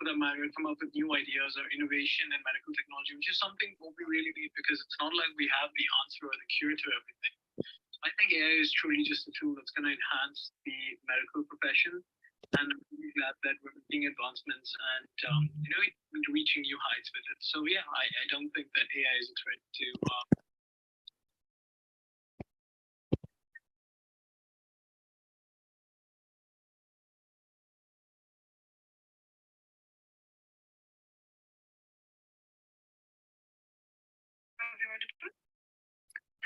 for that matter, come up with new ideas or innovation in medical technology, which is something what we really need, because it's not like we have the answer or the cure to everything. I think AI is truly just a tool that's going to enhance the medical profession, and I'm really glad that we're making advancements and reaching new heights with it. So yeah, I don't think that AI is a threat to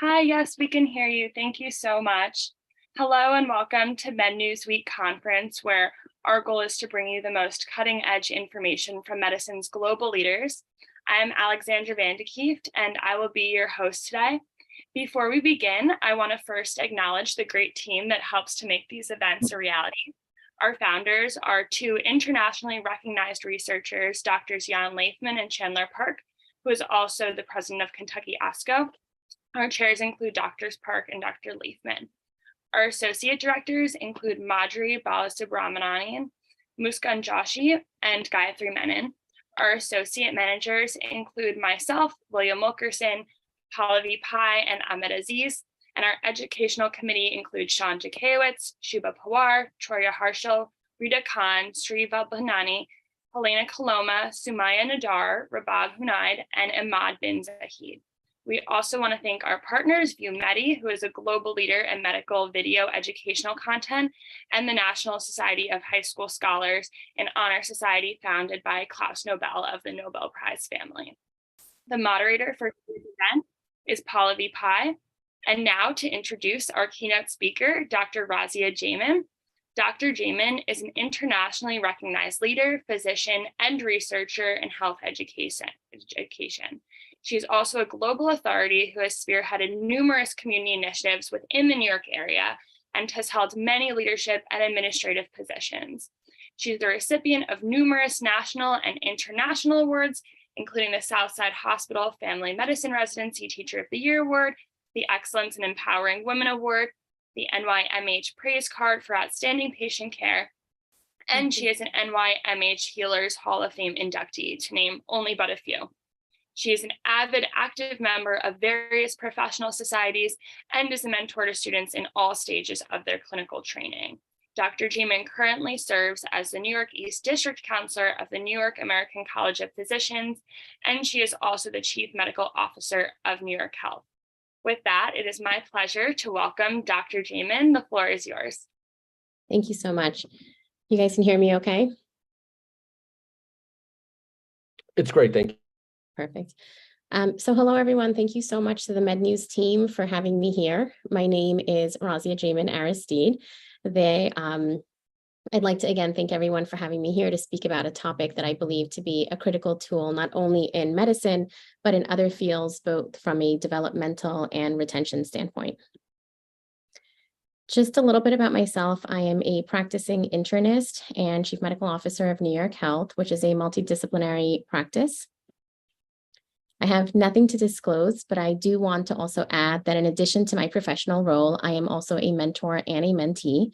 Hi, yes, we can hear you. Thank you so much. Hello and welcome to MedNews Week conference, where our goal is to bring you the most cutting edge information from medicine's global leaders. I am Alexandra Van de Kieft, and I will be your host today. Before we begin, I want to first acknowledge the great team that helps to make these events a reality. Our founders are two internationally recognized researchers, Drs. Jan Leifman and Chandler Park, who is also the president of Kentucky ASCO. Our chairs include Drs. Park and Dr. Leifman. Our associate directors include Madhuri Balasubramanian, Muskan Joshi, and Gayatri Menon. Our associate managers include myself, William Wilkerson, Pallavi Pai, and Ahmed Aziz. And our educational committee includes Sean Jakayewicz, Shubha Pawar, Troya Harshal, Rita Khan, Sri Vabhanani, Helena Kaloma, Sumaya Nadar, Rabab Hunaid, and Ahmad bin Zahid. We also want to thank our partners, ViewMedi, who is a global leader in medical video educational content, and the National Society of High School Scholars, an honor society founded by Klaus Nobel of the Nobel Prize family. The moderator for today's event is Pallavi Pai. And now to introduce our keynote speaker, Dr. Razia Jayman. Dr. Jayman is an internationally recognized leader, physician, and researcher in health education. She is also a global authority who has spearheaded numerous community initiatives within the New York area and has held many leadership and administrative positions. She is the recipient of numerous national and international awards, including the Southside Hospital Family Medicine Residency Teacher of the Year Award, the Excellence in Empowering Women Award, the NYMH Praise Card for Outstanding Patient Care, and she is an NYMH Healers Hall of Fame inductee, to name only but a few. She is an avid, active member of various professional societies and is a mentor to students in all stages of their clinical training. Dr. Jayman currently serves as the New York East District Counselor of the New York American College of Physicians, and she is also the Chief Medical Officer of New York Health. With that, it is my pleasure to welcome Dr. Jayman. The floor is yours. Thank you so much. You guys can hear me okay? It's great, thank you. Perfect. So hello, everyone. Thank you so much to the MedNews team for having me here. My name is Razia Jayman-Aristide. I'd like to again thank everyone for having me here to speak about a topic that I believe to be a critical tool, not only in medicine, but in other fields, both from a developmental and retention standpoint. Just a little bit about myself. I am a practicing internist and Chief Medical Officer of New York Health, which is a multidisciplinary practice. I have nothing to disclose, but I do want to also add that in addition to my professional role, I am also a mentor and a mentee.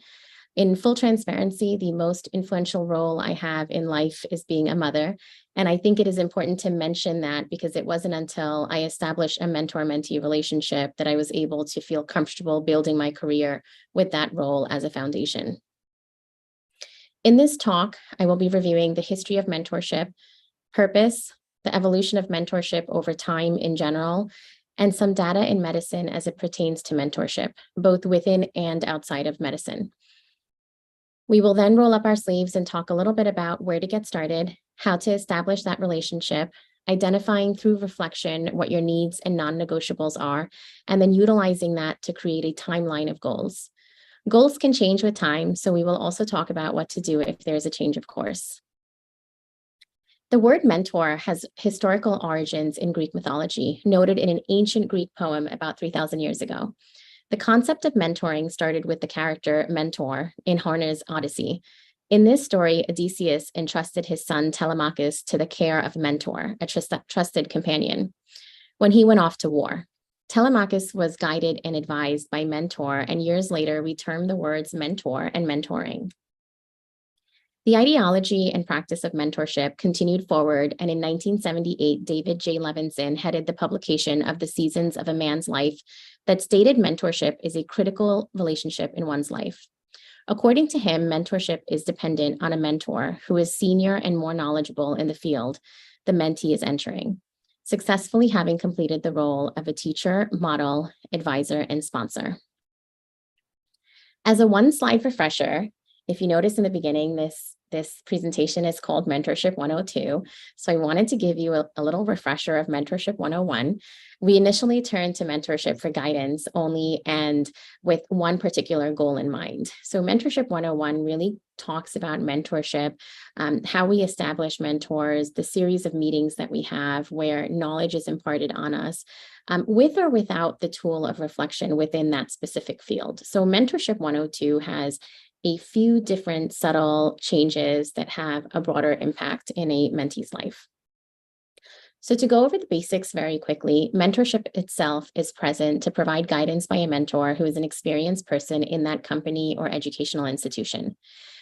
In full transparency, the most influential role I have in life is being a mother. And I think it is important to mention that because it wasn't until I established a mentor-mentee relationship that I was able to feel comfortable building my career with that role as a foundation. In this talk, I will be reviewing the history of mentorship, purpose, the evolution of mentorship over time in general, and some data in medicine as it pertains to mentorship, both within and outside of medicine. We will then roll up our sleeves and talk a little bit about where to get started, how to establish that relationship, identifying through reflection what your needs and non-negotiables are, and then utilizing that to create a timeline of goals. Goals can change with time, so we will also talk about what to do if there's a change of course. The word mentor has historical origins in Greek mythology, noted in an ancient Greek poem about 3,000 years ago. The concept of mentoring started with the character Mentor in Homer's Odyssey. In this story, Odysseus entrusted his son Telemachus to the care of Mentor, a trusted companion, when he went off to war. Telemachus was guided and advised by Mentor, and years later, we term the words mentor and mentoring. The ideology and practice of mentorship continued forward, and in 1978, David J. Levinson headed the publication of The Seasons of a Man's Life that stated mentorship is a critical relationship in one's life. According to him, mentorship is dependent on a mentor who is senior and more knowledgeable in the field the mentee is entering, successfully having completed the role of a teacher, model, advisor, and sponsor. As a one-slide refresher, if you notice in the beginning, this presentation is called Mentorship 102. So I wanted to give you a little refresher of Mentorship 101. We initially turned to mentorship for guidance only and with one particular goal in mind. So Mentorship 101 really talks about mentorship, how we establish mentors, the series of meetings that we have where knowledge is imparted on us, with or without the tool of reflection within that specific field. So Mentorship 102 has a few different subtle changes that have a broader impact in a mentee's life. So to go over the basics very quickly, mentorship itself is present to provide guidance by a mentor who is an experienced person in that company or educational institution.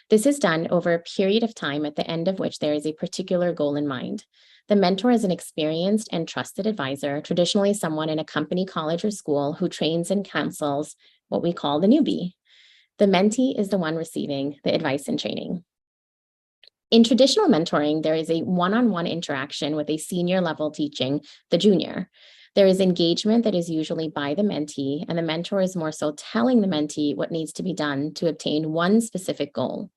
This is done over a period of time at the end of which there is a particular goal in mind. The mentor is an experienced and trusted advisor, traditionally someone in a company, college, or school who trains and counsels what we call the newbie. The mentee is the one receiving the advice and training. In traditional mentoring, there is a one-on-one interaction with a senior level teaching the junior. There is engagement that is usually by the mentee, and the mentor is more so telling the mentee what needs to be done to obtain one specific goal.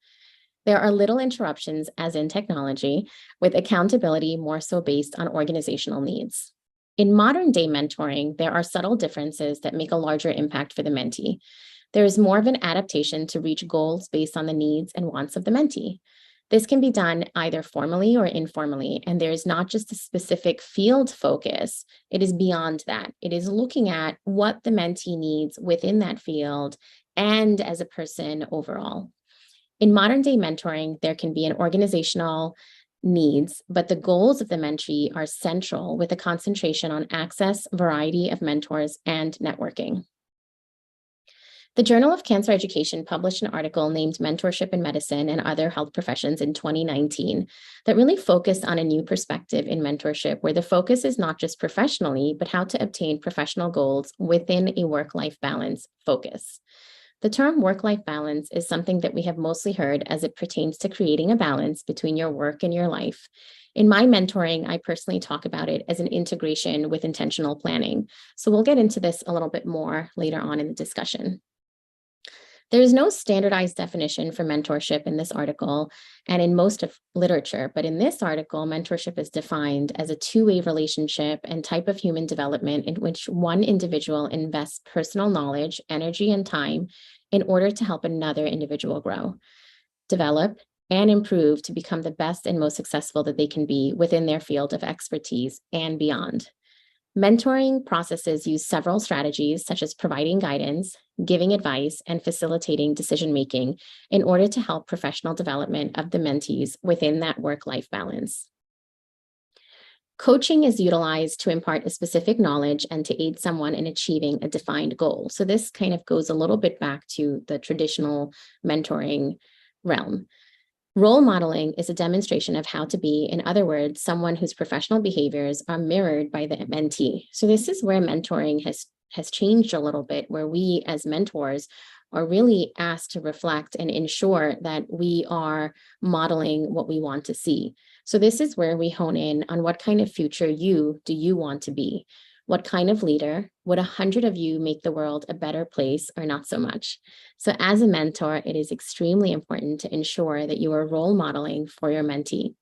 There are little interruptions, as in technology, with accountability more so based on organizational needs. In modern day mentoring, there are subtle differences that make a larger impact for the mentee. There is more of an adaptation to reach goals based on the needs and wants of the mentee. This can be done either formally or informally, and there is not just a specific field focus, it is beyond that. It is looking at what the mentee needs within that field and as a person overall. In modern day mentoring, there can be an organizational needs, but the goals of the mentee are central with a concentration on access, variety of mentors, and networking. The Journal of Cancer Education published an article named Mentorship in Medicine and Other Health Professions in 2019 that really focused on a new perspective in mentorship, where the focus is not just professionally, but how to obtain professional goals within a work-life balance focus. The term work-life balance is something that we have mostly heard as it pertains to creating a balance between your work and your life. In my mentoring, I personally talk about it as an integration with intentional planning. So we'll get into this a little bit more later on in the discussion. There is no standardized definition for mentorship in this article and in most of literature, but in this article, mentorship is defined as a two-way relationship and type of human development in which one individual invests personal knowledge, energy, and time in order to help another individual grow, develop, and improve to become the best and most successful that they can be within their field of expertise and beyond. Mentoring processes use several strategies, such as providing guidance, giving advice, and facilitating decision-making in order to help professional development of the mentees within that work-life balance. Coaching is utilized to impart a specific knowledge and to aid someone in achieving a defined goal. So this kind of goes a little bit back to the traditional mentoring realm. Role modeling is a demonstration of how to be, in other words, someone whose professional behaviors are mirrored by the mentee. So this is where mentoring has changed a little bit, where we as mentors are really asked to reflect and ensure that we are modeling what we want to see. So this is where we hone in on what kind of future do you want to be? What kind of leader? Would 100 of you make the world a better place or not so much? So as a mentor, it is extremely important to ensure that you are role modeling for your mentee.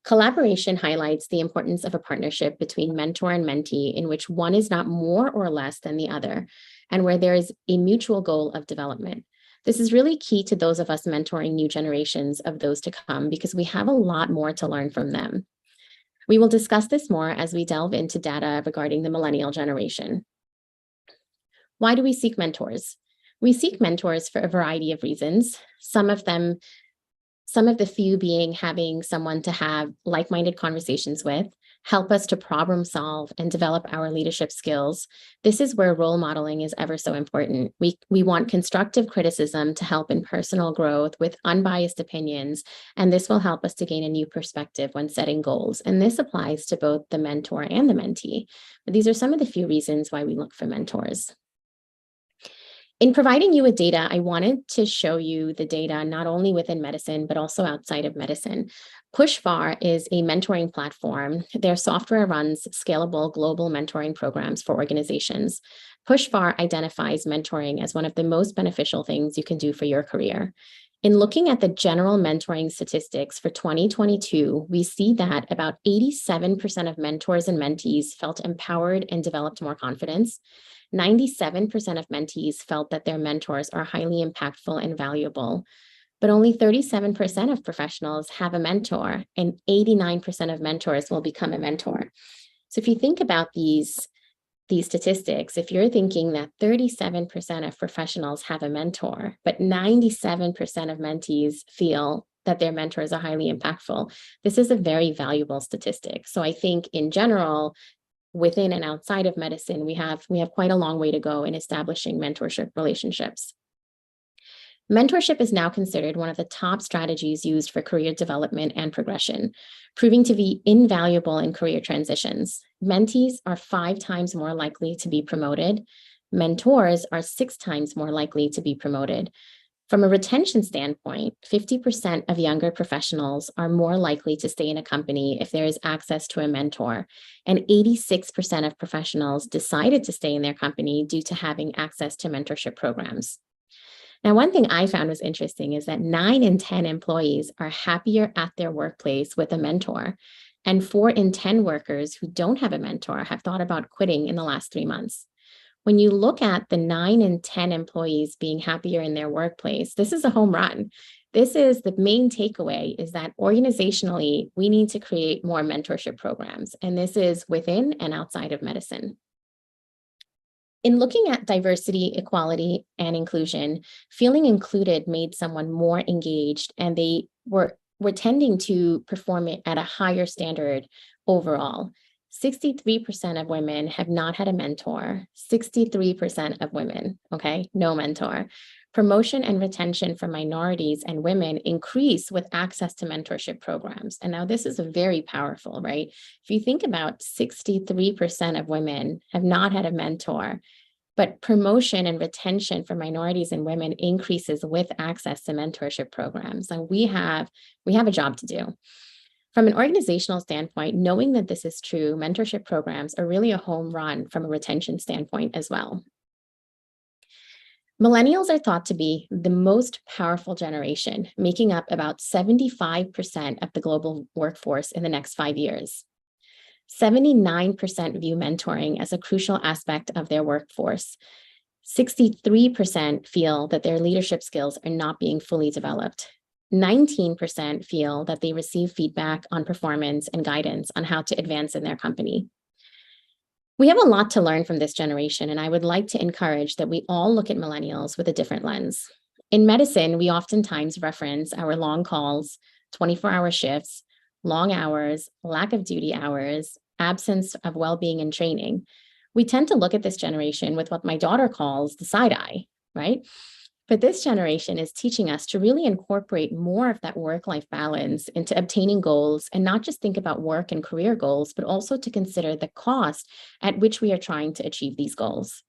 Collaboration highlights the importance of a partnership between mentor and mentee in which one is not more or less than the other, and where there is a mutual goal of development. This is really key to those of us mentoring new generations of those to come because we have a lot more to learn from them. We will discuss this more as we delve into data regarding the millennial generation. Why do we seek mentors? We seek mentors for a variety of reasons. Some Some of the few being having someone to have like-minded conversations with, help us to problem solve and develop our leadership skills. This is where role modeling is ever so important. We want constructive criticism to help in personal growth with unbiased opinions, and this will help us to gain a new perspective when setting goals. And this applies to both the mentor and the mentee. But these are some of the few reasons why we look for mentors. In providing you with data, I wanted to show you the data not only within medicine, but also outside of medicine. PushFar is a mentoring platform. Their software runs scalable global mentoring programs for organizations. PushFar identifies mentoring as one of the most beneficial things you can do for your career. In looking at the general mentoring statistics for 2022, we see that about 87% of mentors and mentees felt empowered and developed more confidence. 97% of mentees felt that their mentors are highly impactful and valuable, but only 37% of professionals have a mentor, and 89% of mentors will become a mentor. So if you think about these statistics, if you're thinking that 37% of professionals have a mentor, but 97% of mentees feel that their mentors are highly impactful, this is a very valuable statistic. So I think in general, within and outside of medicine, we have quite a long way to go in establishing mentorship relationships. Mentorship is now considered one of the top strategies used for career development and progression, proving to be invaluable in career transitions. Mentees are 5 times more likely to be promoted. Mentors are 6 times more likely to be promoted. From a retention standpoint, 50% of younger professionals are more likely to stay in a company if there is access to a mentor, and 86% of professionals decided to stay in their company due to having access to mentorship programs. Now, one thing I found was interesting is that 9 in 10 employees are happier at their workplace with a mentor, and 4 in 10 workers who don't have a mentor have thought about quitting in the last 3 months. When you look at the 9 in 10 employees being happier in their workplace, this is a home run. This is the main takeaway, is that organizationally, we need to create more mentorship programs, and this is within and outside of medicine. In looking at diversity, equality, and inclusion, feeling included made someone more engaged, and they were tending to perform it at a higher standard overall. 63% of women have not had a mentor, 63% of women, okay, no mentor. Promotion and retention for minorities and women increase with access to mentorship programs. And now this is very powerful, right? If you think about 63% of women have not had a mentor, but promotion and retention for minorities and women increases with access to mentorship programs. And we have a job to do. From an organizational standpoint, knowing that this is true, mentorship programs are really a home run from a retention standpoint as well. Millennials are thought to be the most powerful generation, making up about 75% of the global workforce in the next 5 years. 79% view mentoring as a crucial aspect of their workforce. 63% feel that their leadership skills are not being fully developed. 19% feel that they receive feedback on performance and guidance on how to advance in their company. We have a lot to learn from this generation, and I would like to encourage that we all look at millennials with a different lens. In medicine, we oftentimes reference our long calls, 24-hour shifts, long hours, lack of duty hours, absence of well-being and training. We tend to look at this generation with what my daughter calls the side eye, right? But this generation is teaching us to really incorporate more of that work-life balance into obtaining goals, and not just think about work and career goals, but also to consider the cost at which we are trying to achieve these goals.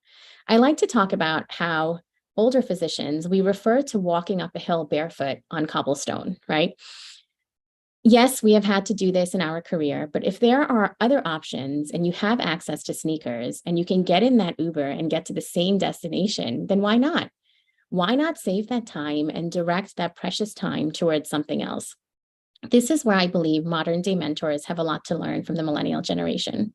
I like to talk about how older physicians, we refer to walking up a hill barefoot on cobblestone, right? Yes, we have had to do this in our career, but if there are other options and you have access to sneakers and you can get in that Uber and get to the same destination, then why not? Why not save that time and direct that precious time towards something else? This is where I believe modern day mentors have a lot to learn from the millennial generation.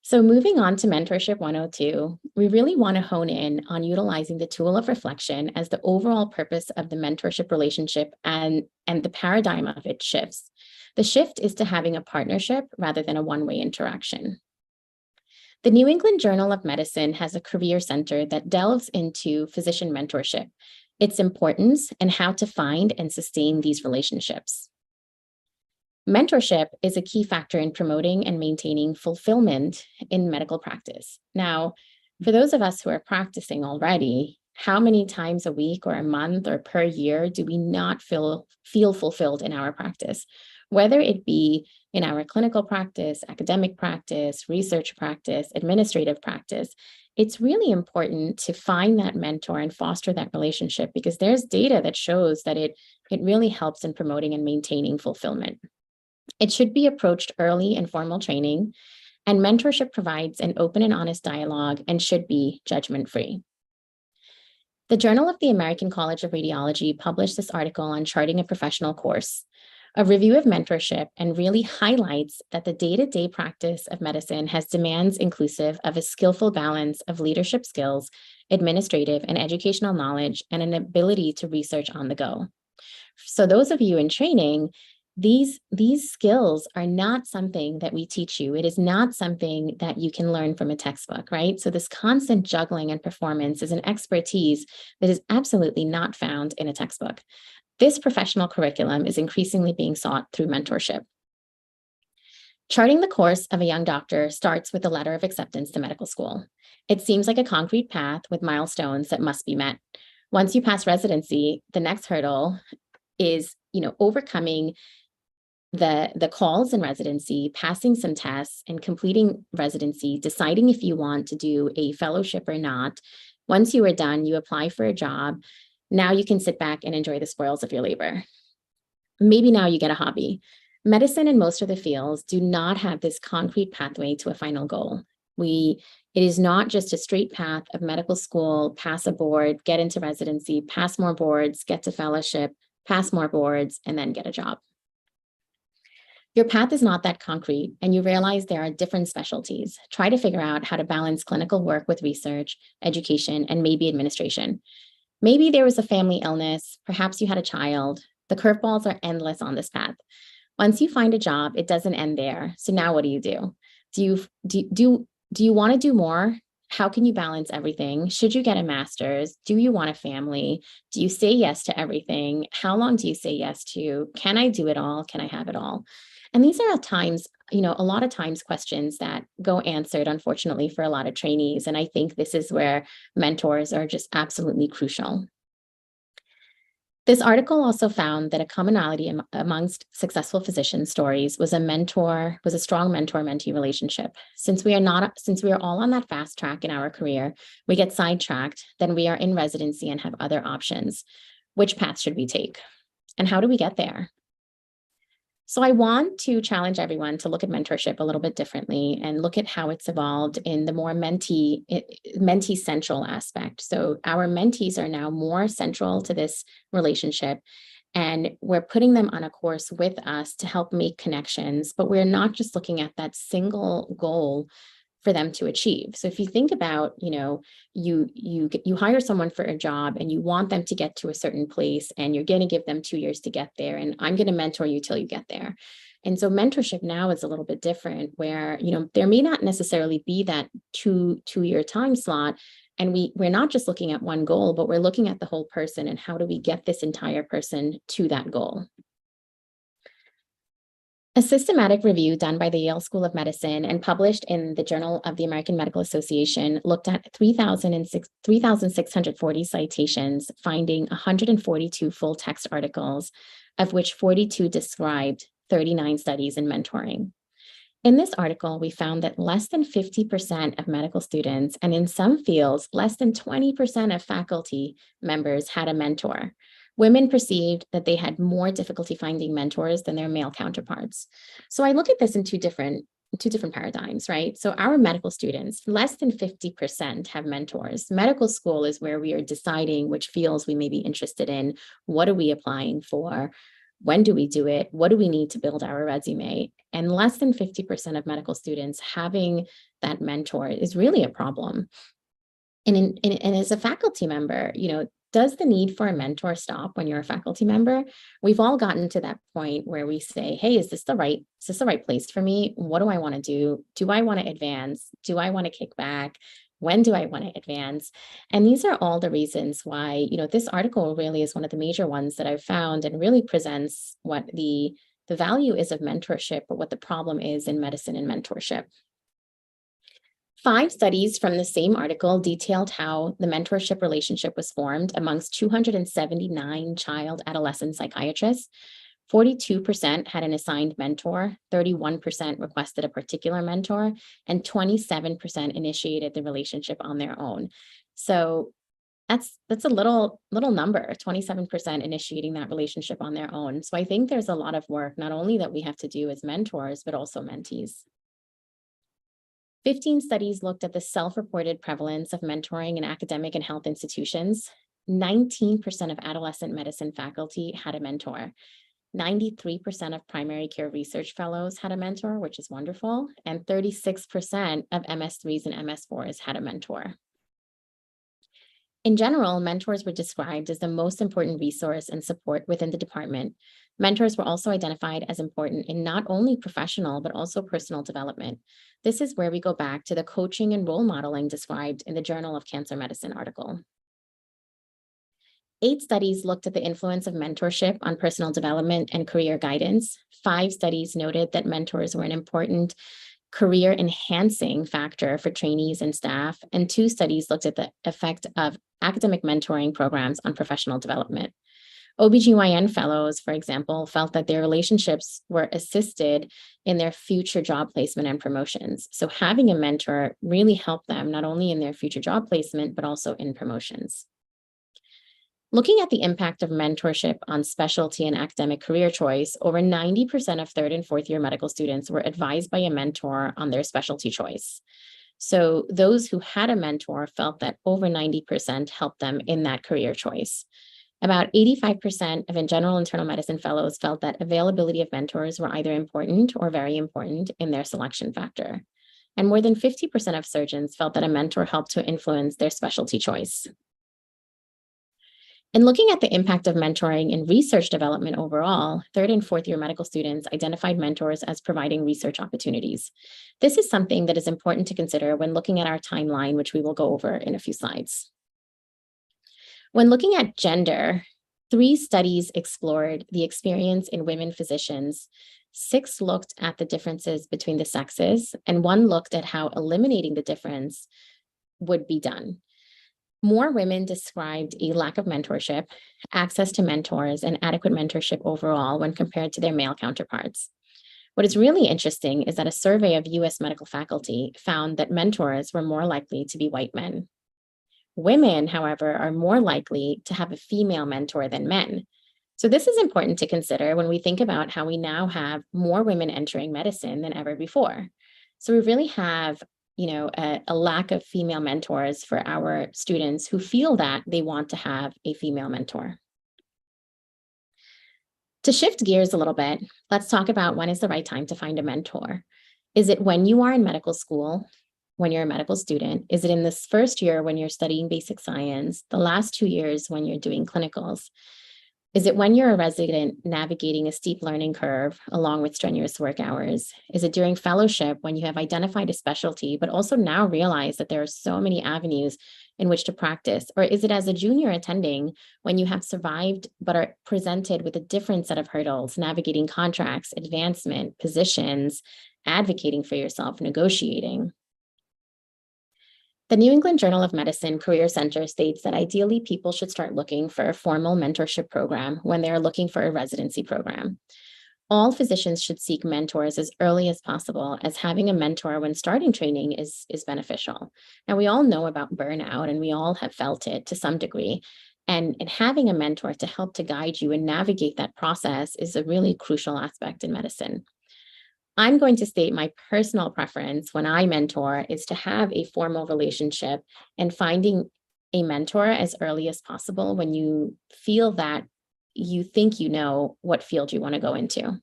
So moving on to Mentorship 102, we really want to hone in on utilizing the tool of reflection as the overall purpose of the mentorship relationship, and the paradigm of it shifts. The shift is to having a partnership rather than a one-way interaction. The New England Journal of Medicine has a career center that delves into physician mentorship. its importance, and how to find and sustain these relationships. Mentorship is a key factor in promoting and maintaining fulfillment in medical practice. Now, for those of us who are practicing already, how many times a week or a month or per year do we not feel fulfilled in our practice? Whether it be in our clinical practice, academic practice, research practice, administrative practice, it's really important to find that mentor and foster that relationship, because there's data that shows that it really helps in promoting and maintaining fulfillment. It should be approached early in formal training, and mentorship provides an open and honest dialogue and should be judgment-free. The Journal of the American College of Radiology published this article on charting a professional course, a review of mentorship, and really highlights that the day-to-day practice of medicine has demands inclusive of a skillful balance of leadership skills, administrative and educational knowledge, and an ability to research on the go. So those of you in training, these skills are not something that we teach you. It is not something that you can learn from a textbook, right? So this constant juggling and performance is an expertise that is absolutely not found in a textbook. This professional curriculum is increasingly being sought through mentorship. Charting the course of a young doctor starts with a letter of acceptance to medical school. It seems like a concrete path with milestones that must be met. Once you pass residency, the next hurdle is, overcoming the calls in residency, passing some tests and completing residency, deciding if you want to do a fellowship or not. Once you are done, you apply for a job. Now you can sit back and enjoy the spoils of your labor. Maybe now you get a hobby. Medicine and most of the fields do not have this concrete pathway to a final goal. It is not just a straight path of medical school, pass a board, get into residency, pass more boards, get to fellowship, pass more boards, and then get a job. Your path is not that concrete, and you realize there are different specialties. Try to figure out how to balance clinical work with research, education, and maybe administration. Maybe there was a family illness, perhaps you had a child. The curveballs are endless on this path. Once you find a job, it doesn't end there. So now what do you do? Do you want to do more? How can you balance everything? Should you get a master's? Do you want a family? Do you say yes to everything? How long do you say yes to? Can I do it all? Can I have it all? And these are at times, a lot of times questions that go answered, unfortunately, for a lot of trainees. And I think this is where mentors are just absolutely crucial. This article also found that a commonality amongst successful physician stories was a strong mentor-mentee relationship. Since we are all on that fast track in our career, we get sidetracked, then we are in residency and have other options. Which path should we take? And how do we get there? So I want to challenge everyone to look at mentorship a little bit differently and look at how it's evolved in the more mentee central aspect. So our mentees are now more central to this relationship, and we're putting them on a course with us to help make connections, but we're not just looking at that single goal for them to achieve. So if you think about, you hire someone for a job and you want them to get to a certain place, and you're going to give them 2 years to get there, and I'm going to mentor you till you get there. And so mentorship now is a little bit different, where, there may not necessarily be that two-year time slot. And we're not just looking at one goal, but we're looking at the whole person and how do we get this entire person to that goal. A systematic review done by the Yale School of Medicine and published in the Journal of the American Medical Association looked at 3,640 citations, finding 142 full text articles, of which 42 described 39 studies in mentoring. In this article, we found that less than 50% of medical students, and in some fields, less than 20% of faculty members had a mentor. Women perceived that they had more difficulty finding mentors than their male counterparts. So I look at this in two different paradigms, right? So our medical students, less than 50% have mentors. Medical school is where we are deciding which fields we may be interested in. What are we applying for? When do we do it? What do we need to build our resume? And less than 50% of medical students having that mentor is really a problem. And as a faculty member, does the need for a mentor stop when you're a faculty member? We've all gotten to that point where we say, hey, is this the right place for me? What do I want to do? Do I want to advance? Do I want to kick back? When do I want to advance? And these are all the reasons why, this article really is one of the major ones that I've found and really presents what the value is of mentorship, but what the problem is in medicine and mentorship. 5 studies from the same article detailed how the mentorship relationship was formed amongst 279 child adolescent psychiatrists. 42% had an assigned mentor, 31% requested a particular mentor, and 27% initiated the relationship on their own. So that's a little number, 27% initiating that relationship on their own. So I think there's a lot of work, not only that we have to do as mentors, but also mentees. 15 studies looked at the self-reported prevalence of mentoring in academic and health institutions. 19% of adolescent medicine faculty had a mentor. 93% of primary care research fellows had a mentor, which is wonderful. And 36% of MS3s and MS4s had a mentor. In general, mentors were described as the most important resource and support within the department. Mentors were also identified as important in not only professional, but also personal development. This is where we go back to the coaching and role modeling described in the Journal of Cancer Medicine article. 8 studies looked at the influence of mentorship on personal development and career guidance. 5 studies noted that mentors were an important career enhancing factor for trainees and staff, and 2 studies looked at the effect of academic mentoring programs on professional development. OBGYN fellows, for example, felt that their relationships were assisted in their future job placement and promotions. So having a mentor really helped them not only in their future job placement, but also in promotions. Looking at the impact of mentorship on specialty and academic career choice, over 90% of 3rd and 4th year medical students were advised by a mentor on their specialty choice. So those who had a mentor felt that over 90% helped them in that career choice. About 85% of general internal medicine fellows felt that availability of mentors were either important or very important in their selection factor. And more than 50% of surgeons felt that a mentor helped to influence their specialty choice. In looking at the impact of mentoring in research development overall, 3rd and 4th year medical students identified mentors as providing research opportunities. This is something that is important to consider when looking at our timeline, which we will go over in a few slides. When looking at gender, 3 studies explored the experience in women physicians. 6 looked at the differences between the sexes, and 1 looked at how eliminating the difference would be done. More women described a lack of mentorship, access to mentors, and adequate mentorship overall when compared to their male counterparts. What is really interesting is that a survey of US medical faculty found that mentors were more likely to be white men. Women, however, are more likely to have a female mentor than men. So this is important to consider when we think about how we now have more women entering medicine than ever before. So we really have a lack of female mentors for our students who feel that they want to have a female mentor. To shift gears a little bit, let's talk about when is the right time to find a mentor. Is it when you are in medical school, when you're a medical student? Is it in this first year when you're studying basic science, the last 2 years when you're doing clinicals? Is it when you're a resident navigating a steep learning curve along with strenuous work hours? Is it during fellowship when you have identified a specialty, but also now realize that there are so many avenues in which to practice? Or is it as a junior attending when you have survived, but are presented with a different set of hurdles, navigating contracts, advancement, positions, advocating for yourself, negotiating? The New England Journal of Medicine Career Center states that ideally people should start looking for a formal mentorship program when they are looking for a residency program. All physicians should seek mentors as early as possible, as having a mentor when starting training is beneficial. Now, we all know about burnout and we all have felt it to some degree. And having a mentor to help to guide you and navigate that process is a really crucial aspect in medicine. I'm going to state my personal preference when I mentor is to have a formal relationship and finding a mentor as early as possible when you feel that you think you know what field you want to go into.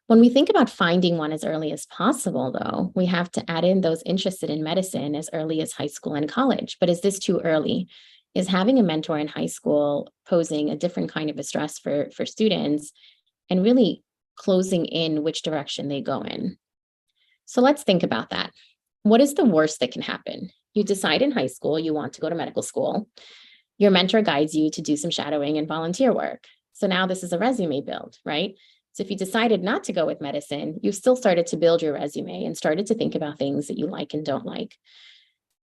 When we think about finding one as early as possible, though, we have to add in those interested in medicine as early as high school and college. But is this too early? Is having a mentor in high school posing a different kind of a stress for students and really closing in which direction they go in? So let's think about that. What is the worst that can happen? You decide in high school you want to go to medical school. Your mentor guides you to do some shadowing and volunteer work. So now this is a resume build, right? So if you decided not to go with medicine, you've still started to build your resume and started to think about things that you like and don't like.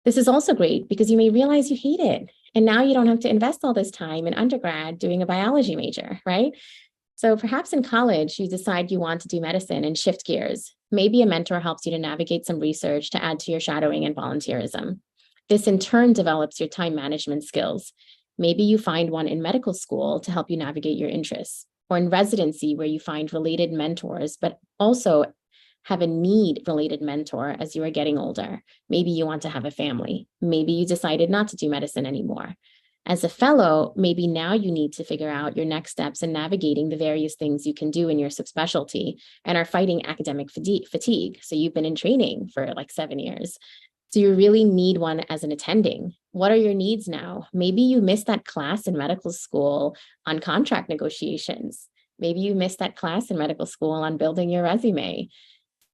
This is also great because you may realize you hate it. And now you don't have to invest all this time in undergrad doing a biology major, right? So perhaps in college, you decide you want to do medicine and shift gears. Maybe a mentor helps you to navigate some research to add to your shadowing and volunteerism. This in turn develops your time management skills. Maybe you find one in medical school to help you navigate your interests, or in residency where you find related mentors, but also have a need-related mentor as you are getting older. Maybe you want to have a family. Maybe you decided not to do medicine anymore. As a fellow, maybe now you need to figure out your next steps in navigating the various things you can do in your subspecialty and are fighting academic fatigue. So you've been in training for like 7 years. So you really need one as an attending. What are your needs now? Maybe you missed that class in medical school on contract negotiations. Maybe you missed that class in medical school on building your resume.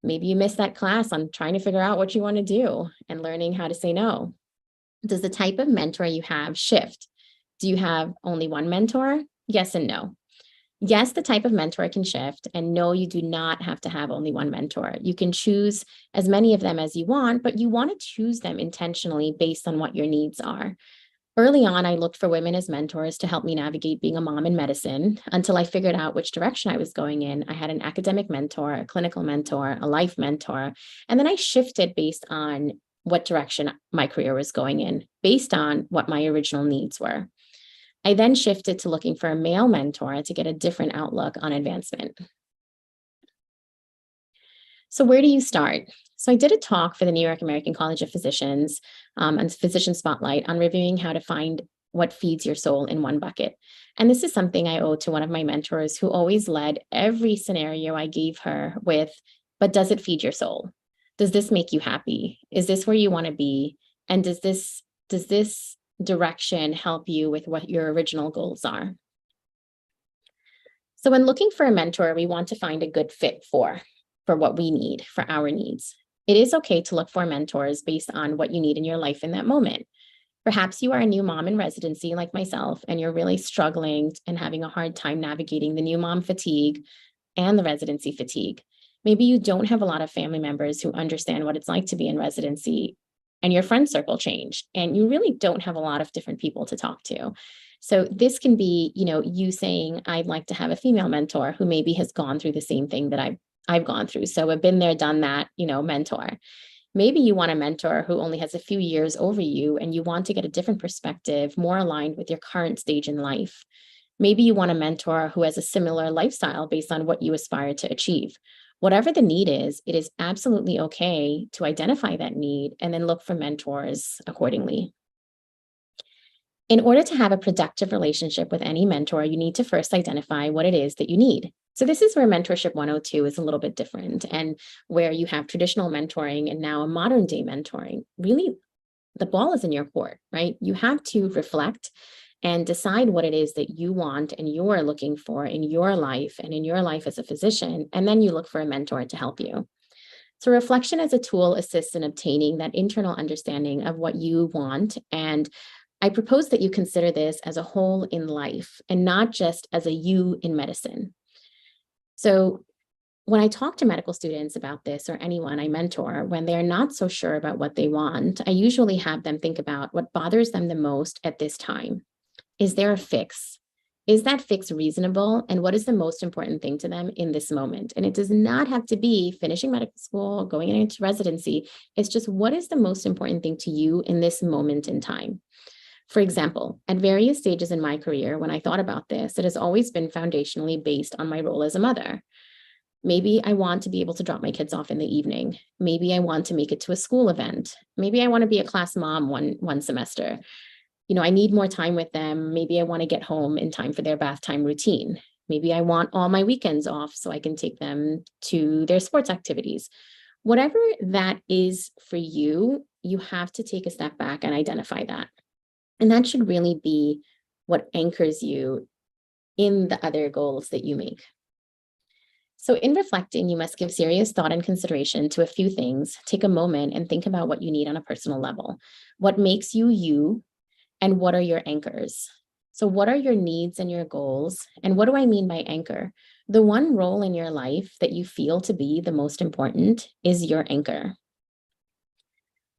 Maybe you missed that class on trying to figure out what you want to do and learning how to say no. Does the type of mentor you have shift? Do you have only one mentor? Yes and no. Yes, the type of mentor can shift, and no, you do not have to have only one mentor. You can choose as many of them as you want, but you want to choose them intentionally based on what your needs are. Early on, I looked for women as mentors to help me navigate being a mom in medicine until I figured out which direction I was going in. I had an academic mentor, a clinical mentor, a life mentor, and then I shifted based on what direction my career was going in, based on what my original needs were. I then shifted to looking for a male mentor to get a different outlook on advancement. So where do you start? So I did a talk for the New York American College of Physicians on Physician Spotlight on reviewing how to find what feeds your soul in one bucket. And this is something I owe to one of my mentors who always led every scenario I gave her with, but does it feed your soul? Does this make you happy? Is this where you want to be? And does this direction help you with what your original goals are? So when looking for a mentor, we want to find a good fit for what we need, for our needs. It is okay to look for mentors based on what you need in your life in that moment. Perhaps you are a new mom in residency like myself, and you're really struggling and having a hard time navigating the new mom fatigue and the residency fatigue. Maybe you don't have a lot of family members who understand what it's like to be in residency, and your friend circle changed, and you really don't have a lot of different people to talk to. So this can be, you saying, I'd like to have a female mentor who maybe has gone through the same thing that I've gone through. So I've been there, done that, mentor. Maybe you want a mentor who only has a few years over you and you want to get a different perspective, more aligned with your current stage in life. Maybe you want a mentor who has a similar lifestyle based on what you aspire to achieve. Whatever the need is, it is absolutely okay to identify that need and then look for mentors accordingly. In order to have a productive relationship with any mentor, you need to first identify what it is that you need. So this is where Mentorship 102 is a little bit different, and where you have traditional mentoring and now a modern day mentoring. Really, the ball is in your court, right? You have to reflect and decide what it is that you want and you're looking for in your life and in your life as a physician, and then you look for a mentor to help you. So reflection as a tool assists in obtaining that internal understanding of what you want, and I propose that you consider this as a whole in life and not just as a you in medicine. So when I talk to medical students about this, or anyone I mentor, when they're not so sure about what they want, I usually have them think about what bothers them the most at this time. Is there a fix? Is that fix reasonable? And what is the most important thing to them in this moment? And it does not have to be finishing medical school, going into residency. It's just, what is the most important thing to you in this moment in time? For example, at various stages in my career, when I thought about this, it has always been foundationally based on my role as a mother. Maybe I want to be able to drop my kids off in the evening. Maybe I want to make it to a school event. Maybe I want to be a class mom one semester. I need more time with them. Maybe I want to get home in time for their bath time routine. Maybe I want all my weekends off so I can take them to their sports activities. Whatever that is for you, you have to take a step back and identify that. And that should really be what anchors you in the other goals that you make. So in reflecting, you must give serious thought and consideration to a few things. Take a moment and think about what you need on a personal level. What makes you you, and what are your anchors? So what are your needs and your goals? And what do I mean by anchor? The one role in your life that you feel to be the most important is your anchor.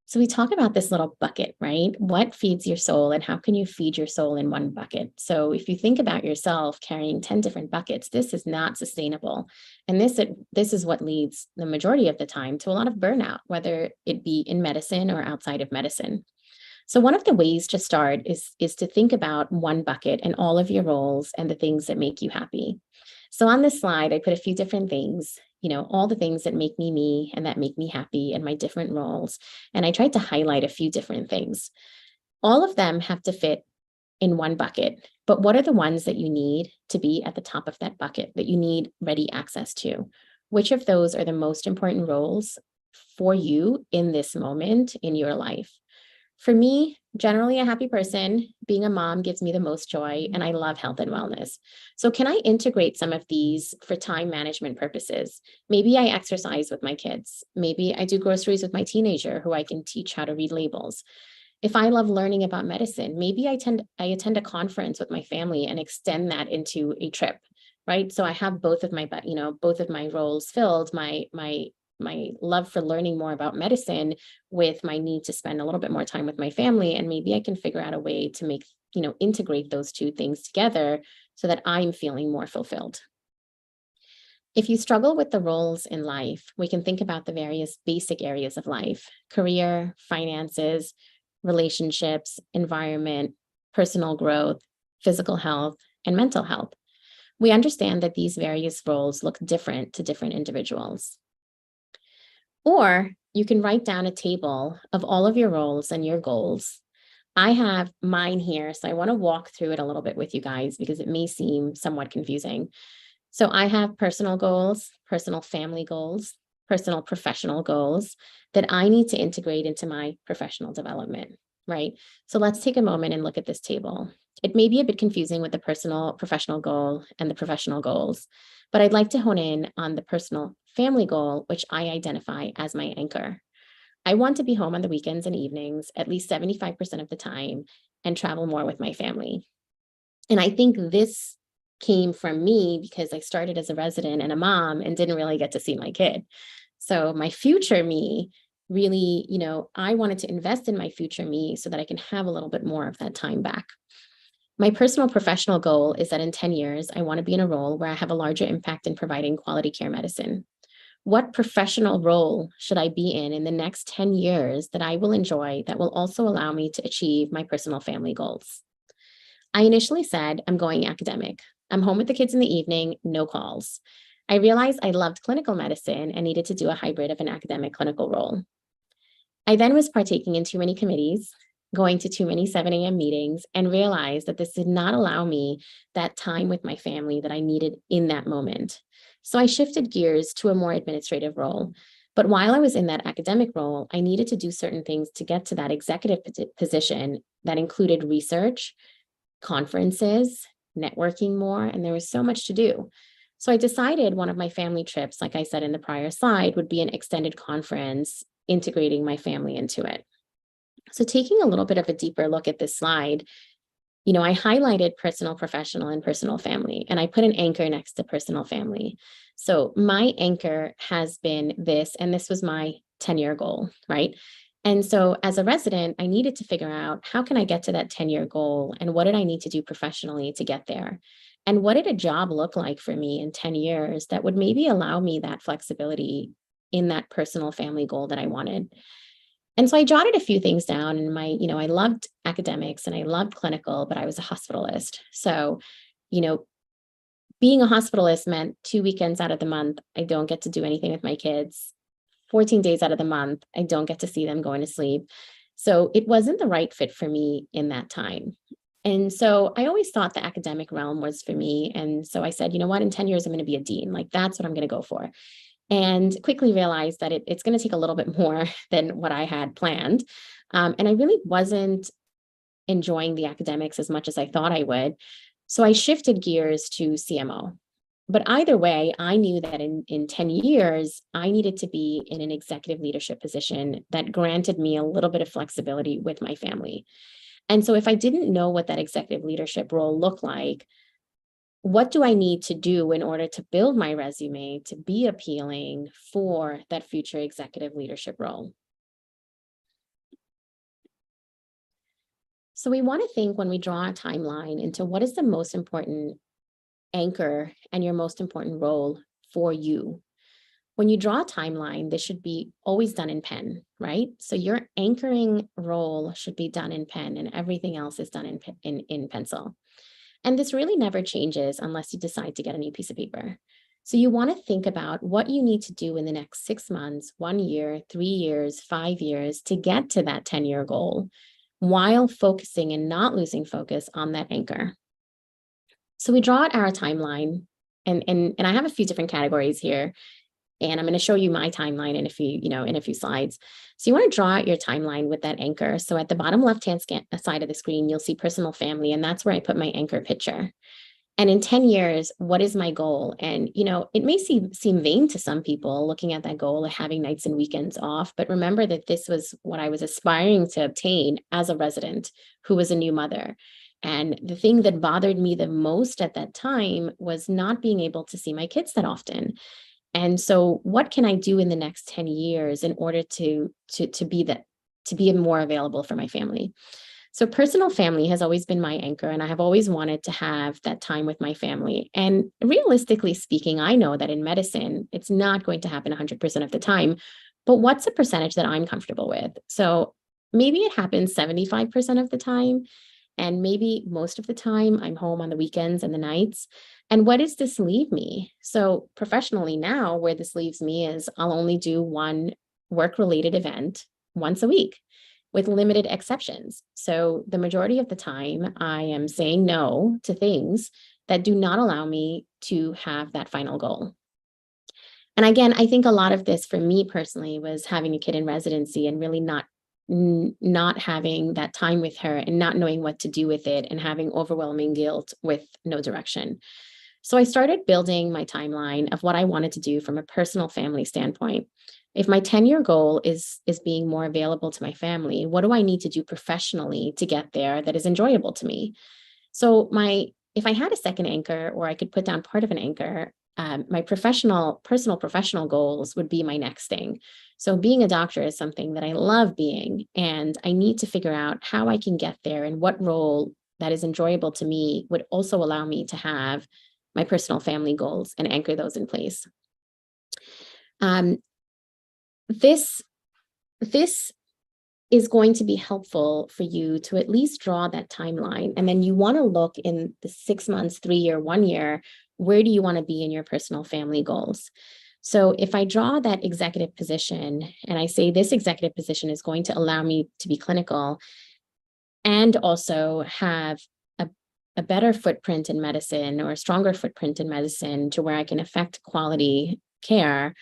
So we talk about this little bucket, right? What feeds your soul and how can you feed your soul in one bucket? So if you think about yourself carrying 10 different buckets, this is not sustainable. And this is what leads the majority of the time to a lot of burnout, whether it be in medicine or outside of medicine. So one of the ways to start is to think about one bucket and all of your roles and the things that make you happy. So on this slide, I put a few different things, all the things that make me me and that make me happy and my different roles. And I tried to highlight a few different things. All of them have to fit in one bucket, but what are the ones that you need to be at the top of that bucket that you need ready access to? Which of those are the most important roles for you in this moment in your life? For me, generally a happy person, being a mom gives me the most joy, and I love health and wellness. So can I integrate some of these for time management purposes? Maybe I exercise with my kids. Maybe I do groceries with my teenager who I can teach how to read labels. If I love learning about medicine, maybe I attend a conference with my family and extend that into a trip, right? So I have both of my roles filled, my love for learning more about medicine with my need to spend a little bit more time with my family. And maybe I can figure out a way to integrate those two things together so that I'm feeling more fulfilled. If you struggle with the roles in life, we can think about the various basic areas of life: career, finances, relationships, environment, personal growth, physical health, and mental health. We understand that these various roles look different to different individuals. Or you can write down a table of all of your roles and your goals. I have mine here, so I want to walk through it a little bit with you guys because it may seem somewhat confusing. So I have personal goals, personal family goals, personal professional goals that I need to integrate into my professional development, right? So let's take a moment and look at this table. It may be a bit confusing with the personal professional goal and the professional goals, but I'd like to hone in on the personal family goal, which I identify as my anchor. I want to be home on the weekends and evenings at least 75% of the time and travel more with my family. And I think this came from me because I started as a resident and a mom and didn't really get to see my kid. So my future me really, I wanted to invest in my future me so that I can have a little bit more of that time back. My personal professional goal is that in 10 years, I want to be in a role where I have a larger impact in providing quality care medicine. What professional role should I be in the next 10 years that I will enjoy that will also allow me to achieve my personal family goals? I initially said, I'm going academic. I'm home with the kids in the evening, no calls. I realized I loved clinical medicine and needed to do a hybrid of an academic clinical role. I then was partaking in too many committees, going to too many 7 a.m. meetings, and realized that this did not allow me that time with my family that I needed in that moment. So I shifted gears to a more administrative role. But while I was in that academic role, I needed to do certain things to get to that executive position that included research, conferences, networking more, and there was so much to do. So I decided one of my family trips, like I said in the prior slide, would be an extended conference, integrating my family into it. So taking a little bit of a deeper look at this slide, I highlighted personal, professional, and personal family, and I put an anchor next to personal family. So my anchor has been this, and this was my 10-year goal, right? And so as a resident, I needed to figure out how can I get to that 10-year goal and what did I need to do professionally to get there? And what did a job look like for me in 10 years that would maybe allow me that flexibility in that personal family goal that I wanted? And so I jotted a few things down and I loved academics and I loved clinical, but I was a hospitalist. So, being a hospitalist meant 2 weekends out of the month, I don't get to do anything with my kids. 14 days out of the month, I don't get to see them going to sleep. So it wasn't the right fit for me in that time. And so I always thought the academic realm was for me. And so I said, you know what, in 10 years, I'm going to be a dean. Like that's what I'm going to go for. And quickly realized that it's going to take a little bit more than what I had planned. And I really wasn't enjoying the academics as much as I thought I would. So I shifted gears to CMO. But either way, I knew that in 10 years, I needed to be in an executive leadership position that granted me a little bit of flexibility with my family. And so if I didn't know what that executive leadership role looked like, what do I need to do in order to build my resume to be appealing for that future executive leadership role? So we want to think when we draw a timeline into what is the most important anchor and your most important role for you. When you draw a timeline, this should be always done in pen, right? So your anchoring role should be done in pen and everything else is done in pencil. And this really never changes unless you decide to get a new piece of paper. So you want to think about what you need to do in the next 6 months, 1 year, 3 years, 5 years to get to that 10-year goal while focusing and not losing focus on that anchor. So we draw out our timeline, and I have a few different categories here, and I'm going to show you my timeline in a few slides. So you want to draw out your timeline with that anchor. So at the bottom left-hand side of the screen, you'll see personal family, and that's where I put my anchor picture. And in 10 years, what is my goal? And, it may seem vain to some people looking at that goal of having nights and weekends off, but remember that this was what I was aspiring to obtain as a resident who was a new mother. And the thing that bothered me the most at that time was not being able to see my kids that often. And so what can I do in the next 10 years in order to be more available for my family? So personal family has always been my anchor, and I have always wanted to have that time with my family. And realistically speaking, I know that in medicine, it's not going to happen 100% of the time, but what's a percentage that I'm comfortable with? So maybe it happens 75% of the time, and maybe most of the time I'm home on the weekends and the nights. And what does this leave me? So professionally now, where this leaves me is I'll only do one work-related event once a week, with limited exceptions. So the majority of the time, I am saying no to things that do not allow me to have that final goal. And again, I think a lot of this for me personally was having a kid in residency and really not having that time with her and not knowing what to do with it and having overwhelming guilt with no direction. So I started building my timeline of what I wanted to do from a personal family standpoint. If my 10-year goal is being more available to my family, what do I need to do professionally to get there that is enjoyable to me? So if I had a second anchor, or I could put down part of an anchor, my personal professional goals would be my next thing. So being a doctor is something that I love being, and I need to figure out how I can get there and what role that is enjoyable to me would also allow me to have my personal family goals and anchor those in place. This is going to be helpful for you to at least draw that timeline. And then you want to look in the 6 months, 3 year, 1 year, where do you want to be in your personal family goals? So if I draw that executive position and I say this executive position is going to allow me to be clinical and also have a better footprint in medicine or a stronger footprint in medicine to where I can affect quality care,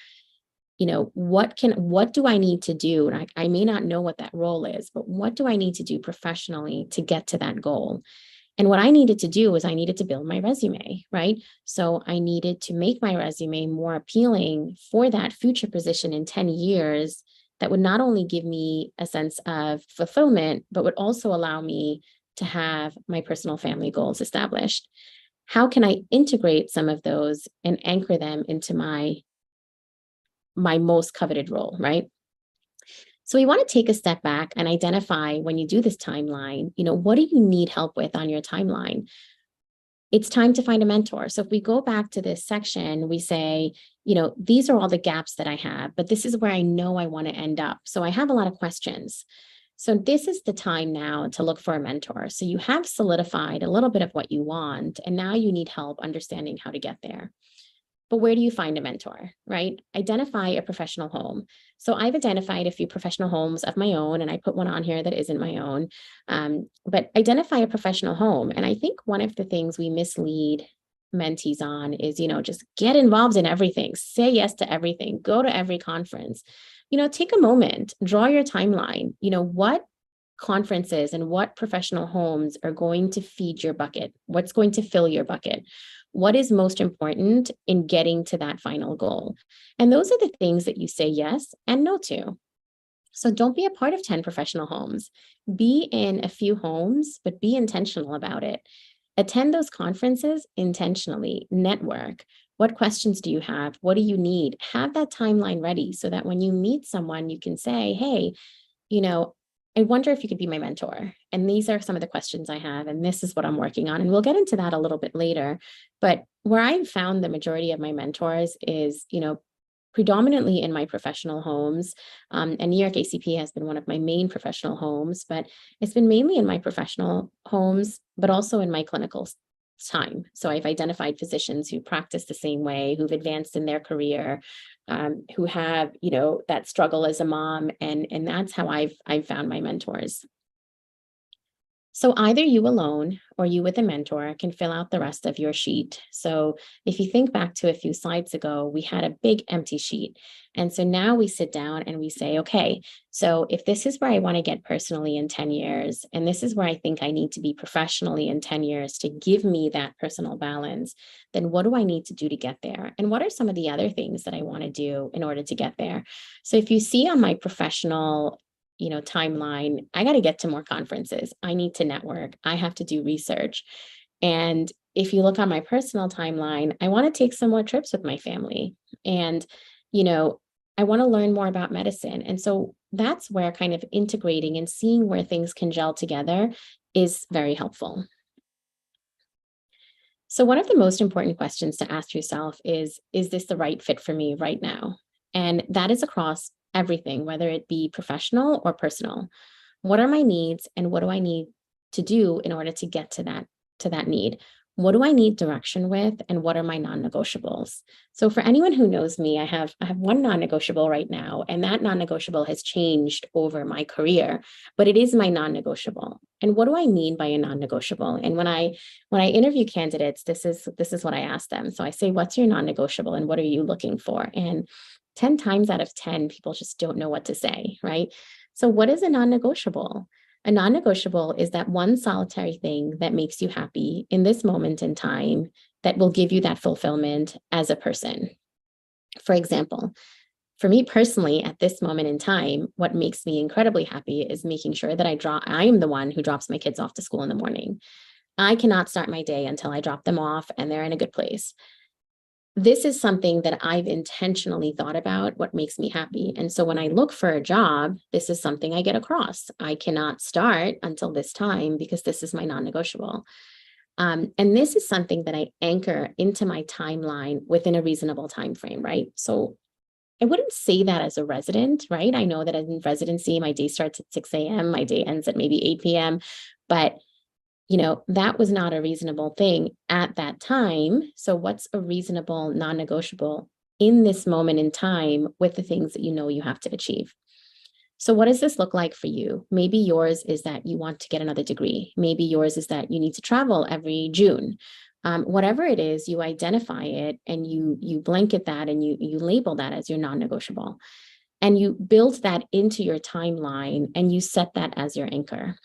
what do I need to do? And I may not know what that role is, but what do I need to do professionally to get to that goal? And what I needed to do was I needed to build my resume, right? So I needed to make my resume more appealing for that future position in 10 years that would not only give me a sense of fulfillment, but would also allow me to have my personal family goals established. How can I integrate some of those and anchor them into my most coveted role, right? So we want to take a step back and identify, when you do this timeline, what do you need help with on your timeline? It's time to find a mentor. So if we go back to this section, we say, these are all the gaps that I have, but this is where I know I want to end up. So I have a lot of questions. So this is the time now to look for a mentor. So you have solidified a little bit of what you want, and now you need help understanding how to get there. But where do you find a mentor, right? Identify a professional home. So I've identified a few professional homes of my own, and I put one on here that isn't my own. But identify a professional home. And I think one of the things we mislead mentees on is, just get involved in everything, say yes to everything, go to every conference. Take a moment, draw your timeline. What conferences and what professional homes are going to feed your bucket? What's going to fill your bucket? What is most important in getting to that final goal? And those are the things that you say yes and no to. So don't be a part of 10 professional homes. Be in a few homes, but be intentional about it. Attend those conferences intentionally, network. What questions do you have? What do you need? Have that timeline ready so that when you meet someone, you can say, hey, I wonder if you could be my mentor. And these are some of the questions I have, and this is what I'm working on. And we'll get into that a little bit later. But where I've found the majority of my mentors is, predominantly in my professional homes. And NAACP has been one of my main professional homes, but it's been mainly in my professional homes, but also in my clinical time. So I've identified physicians who practice the same way, who've advanced in their career, who have, that struggle as a mom. And that's how I've found my mentors. So either you alone or you with a mentor can fill out the rest of your sheet. So if you think back to a few slides ago, we had a big empty sheet. And so now we sit down and we say, okay, so if this is where I want to get personally in 10 years, and this is where I think I need to be professionally in 10 years to give me that personal balance, then what do I need to do to get there? And what are some of the other things that I want to do in order to get there? So if you see on my professional timeline, I got to get to more conferences. I need to network. I have to do research. And if you look on my personal timeline, I want to take some more trips with my family. And, I want to learn more about medicine. And so that's where kind of integrating and seeing where things can gel together is very helpful. So one of the most important questions to ask yourself is this the right fit for me right now? And that is across everything, whether it be professional or personal. What are my needs and what do I need to do in order to get to that need? What do I need direction with and what are my non-negotiables? So for anyone who knows me, I have one non-negotiable right now, and that non-negotiable has changed over my career, but it is my non-negotiable. And what do I mean by a non-negotiable? And when I interview candidates, this is what I ask them. So I say, what's your non-negotiable and what are you looking for? And 10 times out of 10, people just don't know what to say, right? So what is a non-negotiable? A non-negotiable is that one solitary thing that makes you happy in this moment in time that will give you that fulfillment as a person. For example, for me personally, at this moment in time, what makes me incredibly happy is making sure that I am the one who drops my kids off to school in the morning. I cannot start my day until I drop them off and they're in a good place. This is something that I've intentionally thought about what makes me happy. And so when I look for a job, this is something I get across. I cannot start until this time because this is my non-negotiable. And this is something that I anchor into my timeline within a reasonable time frame, right? So I wouldn't say that as a resident, right? I know that in residency, my day starts at 6 a.m., my day ends at maybe 8 p.m., but that was not a reasonable thing at that time. So what's a reasonable non-negotiable in this moment in time with the things that you have to achieve? So what does this look like for you? Maybe yours is that you want to get another degree. Maybe yours is that you need to travel every June. Whatever it is, you identify it and you blanket that and you label that as your non-negotiable. And you build that into your timeline and you set that as your anchor.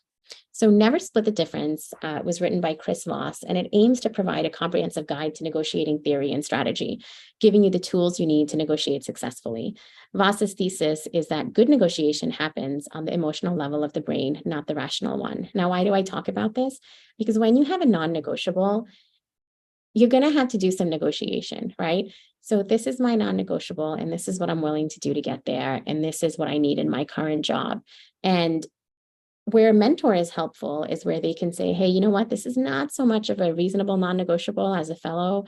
So Never Split the Difference was written by Chris Voss, and it aims to provide a comprehensive guide to negotiating theory and strategy, giving you the tools you need to negotiate successfully. Voss's thesis is that good negotiation happens on the emotional level of the brain, not the rational one. Now, why do I talk about this? Because when you have a non-negotiable, you're going to have to do some negotiation, right? So this is my non-negotiable, and this is what I'm willing to do to get there, and this is what I need in my current job. And where a mentor is helpful is where they can say, hey, you know what, this is not so much of a reasonable non-negotiable as a fellow.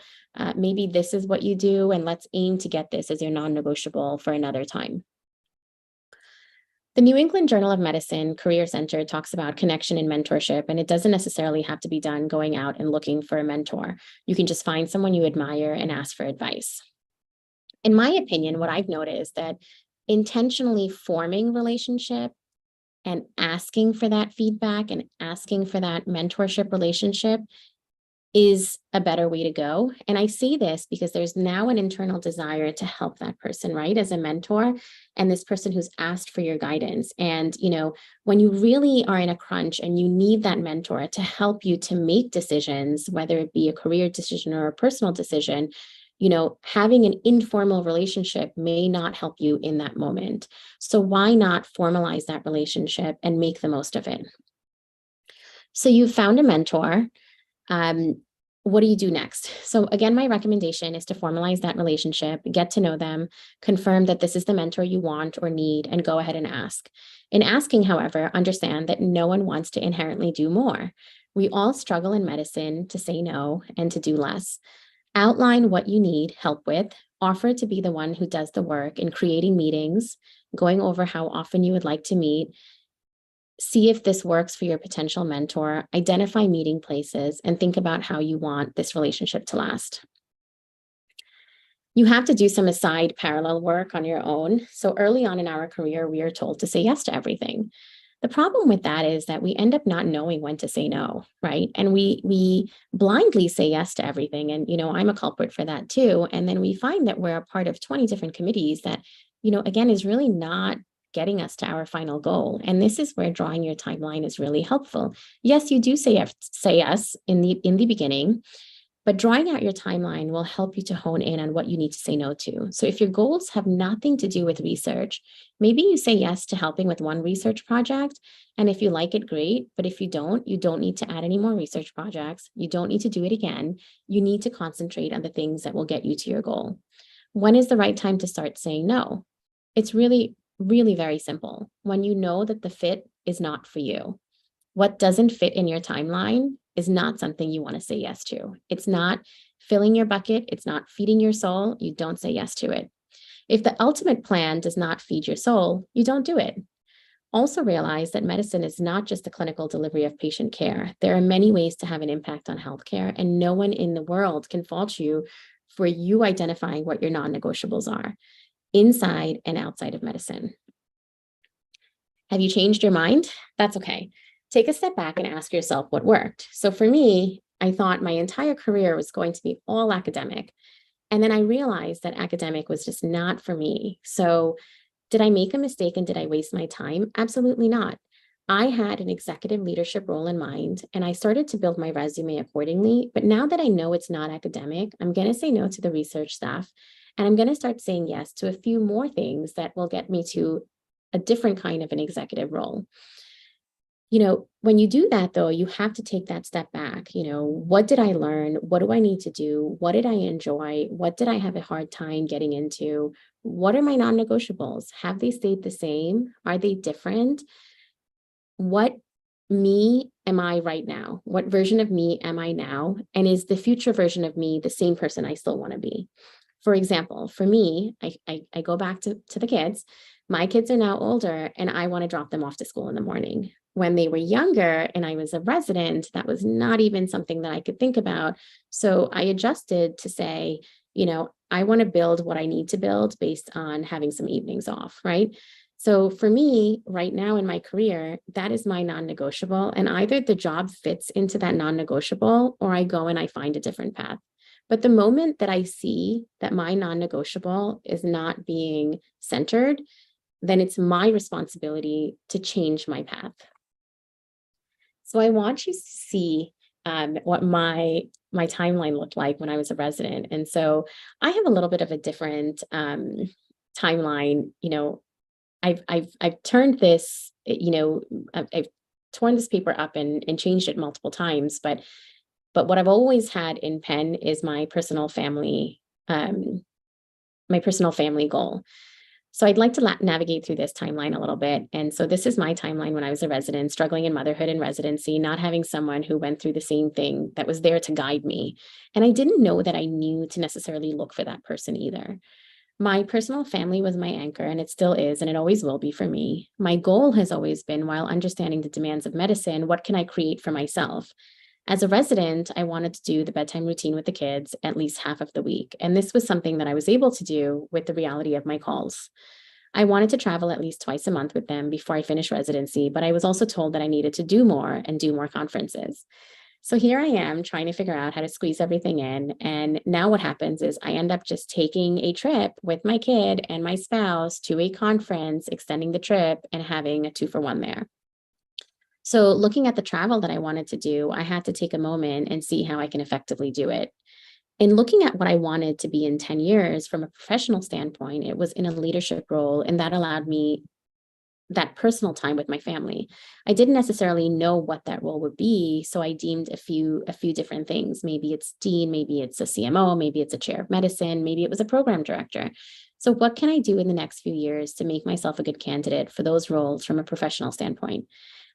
Maybe this is what you do, and let's aim to get this as your non-negotiable for another time. The New England Journal of Medicine Career Center talks about connection and mentorship, and it doesn't necessarily have to be done going out and looking for a mentor. You can just find someone you admire and ask for advice. In my opinion, what I've noticed that intentionally forming relationship and asking for that feedback and asking for that mentorship relationship is a better way to go. And I say this because there's now an internal desire to help that person, right? As a mentor and this person who's asked for your guidance. And, when you really are in a crunch and you need that mentor to help you to make decisions, whether it be a career decision or a personal decision, having an informal relationship may not help you in that moment. So why not formalize that relationship and make the most of it? So you found a mentor. What do you do next? So again, my recommendation is to formalize that relationship, get to know them, confirm that this is the mentor you want or need, and go ahead and ask. In asking, however, understand that no one wants to inherently do more. We all struggle in medicine to say no and to do less. Outline what you need help with, offer to be the one who does the work in creating meetings, going over how often you would like to meet, see if this works for your potential mentor, identify meeting places, and think about how you want this relationship to last. You have to do some aside parallel work on your own. So early on in our career, we are told to say yes to everything. The problem with that is that we end up not knowing when to say no, right? And we blindly say yes to everything. And, I'm a culprit for that too. And then we find that we're a part of 20 different committees that, again, is really not getting us to our final goal. And this is where drawing your timeline is really helpful. Yes, you do say yes in the beginning, but drawing out your timeline will help you to hone in on what you need to say no to. So if your goals have nothing to do with research, maybe you say yes to helping with one research project. And if you like it, great. But if you don't need to add any more research projects. You don't need to do it again. You need to concentrate on the things that will get you to your goal. When is the right time to start saying no? It's really very simple. When you know that the fit is not for you, what doesn't fit in your timeline is not something you want to say yes to. It's not filling your bucket. It's not feeding your soul. You don't say yes to it. If the ultimate plan does not feed your soul, you don't do it. Also realize that medicine is not just the clinical delivery of patient care. There are many ways to have an impact on healthcare, and no one in the world can fault you for you identifying what your non-negotiables are, inside and outside of medicine. Have you changed your mind? That's okay. Take a step back and ask yourself what worked. So for me, I thought my entire career was going to be all academic. And then I realized that academic was just not for me. So did I make a mistake and did I waste my time? Absolutely not. I had an executive leadership role in mind, and I started to build my resume accordingly. But now that I know it's not academic, I'm going to say no to the research stuff. And I'm going to start saying yes to a few more things that will get me to a different kind of an executive role. When you do that, though, you have to take that step back. What did I learn? What do I need to do? What did I enjoy? What did I have a hard time getting into? What are my non-negotiables? Have they stayed the same? Are they different? What me am I right now? What version of me am I now? And is the future version of me the same person I still want to be? For example, for me, I go back to the kids. My kids are now older and I want to drop them off to school in the morning. When they were younger and I was a resident, that was not even something that I could think about. So I adjusted to say, I want to build what I need to build based on having some evenings off, right? So for me, right now in my career, that is my non-negotiable. And either the job fits into that non-negotiable or I go and I find a different path. But the moment that I see that my non-negotiable is not being centered, then it's my responsibility to change my path. So I want you to see what my timeline looked like when I was a resident. And so I have a little bit of a different timeline. I've turned this, I've torn this paper up and changed it multiple times, but what I've always had in pen is my personal family goal. So I'd like to navigate through this timeline a little bit. And so this is my timeline when I was a resident, struggling in motherhood and residency, not having someone who went through the same thing that was there to guide me. And I didn't know that I knew to necessarily look for that person either. My personal family was my anchor, and it still is, and it always will be for me. My goal has always been, while understanding the demands of medicine, what can I create for myself? As a resident, I wanted to do the bedtime routine with the kids at least half of the week. And this was something that I was able to do with the reality of my calls. I wanted to travel at least twice a month with them before I finished residency, but I was also told that I needed to do more and do more conferences. So here I am trying to figure out how to squeeze everything in. And now what happens is I end up just taking a trip with my kid and my spouse to a conference, extending the trip and having a 2-for-1 there. So looking at the travel that I wanted to do, I had to take a moment and see how I can effectively do it. In looking at what I wanted to be in 10 years from a professional standpoint, it was in a leadership role, and that allowed me that personal time with my family. I didn't necessarily know what that role would be, so I deemed a few different things. Maybe it's dean, maybe it's a CMO, maybe it's a chair of medicine, maybe it was a program director. So what can I do in the next few years to make myself a good candidate for those roles from a professional standpoint?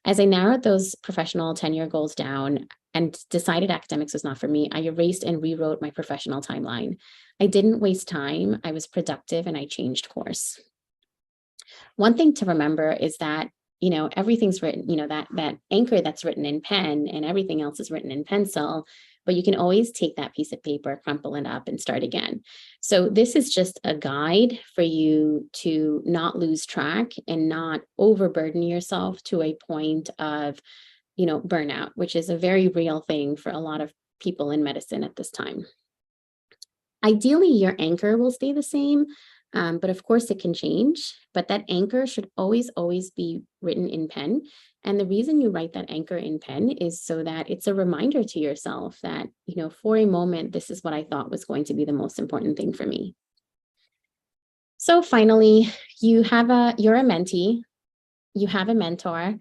As I narrowed those professional 10-year goals down and decided academics was not for me, I erased and rewrote my professional timeline. I didn't waste time, I was productive, and I changed course. One thing to remember is that, everything's written, that anchor that's written in pen and everything else is written in pencil, but you can always take that piece of paper, crumple it up, and start again. So this is just a guide for you to not lose track and not overburden yourself to a point of, burnout, which is a very real thing for a lot of people in medicine at this time. Ideally, your anchor will stay the same, but of course it can change, but that anchor should always be written in pen. And the reason you write that anchor in pen is so that it's a reminder to yourself that, for a moment, this is what I thought was going to be the most important thing for me. So finally, you're a mentee, you have a mentor.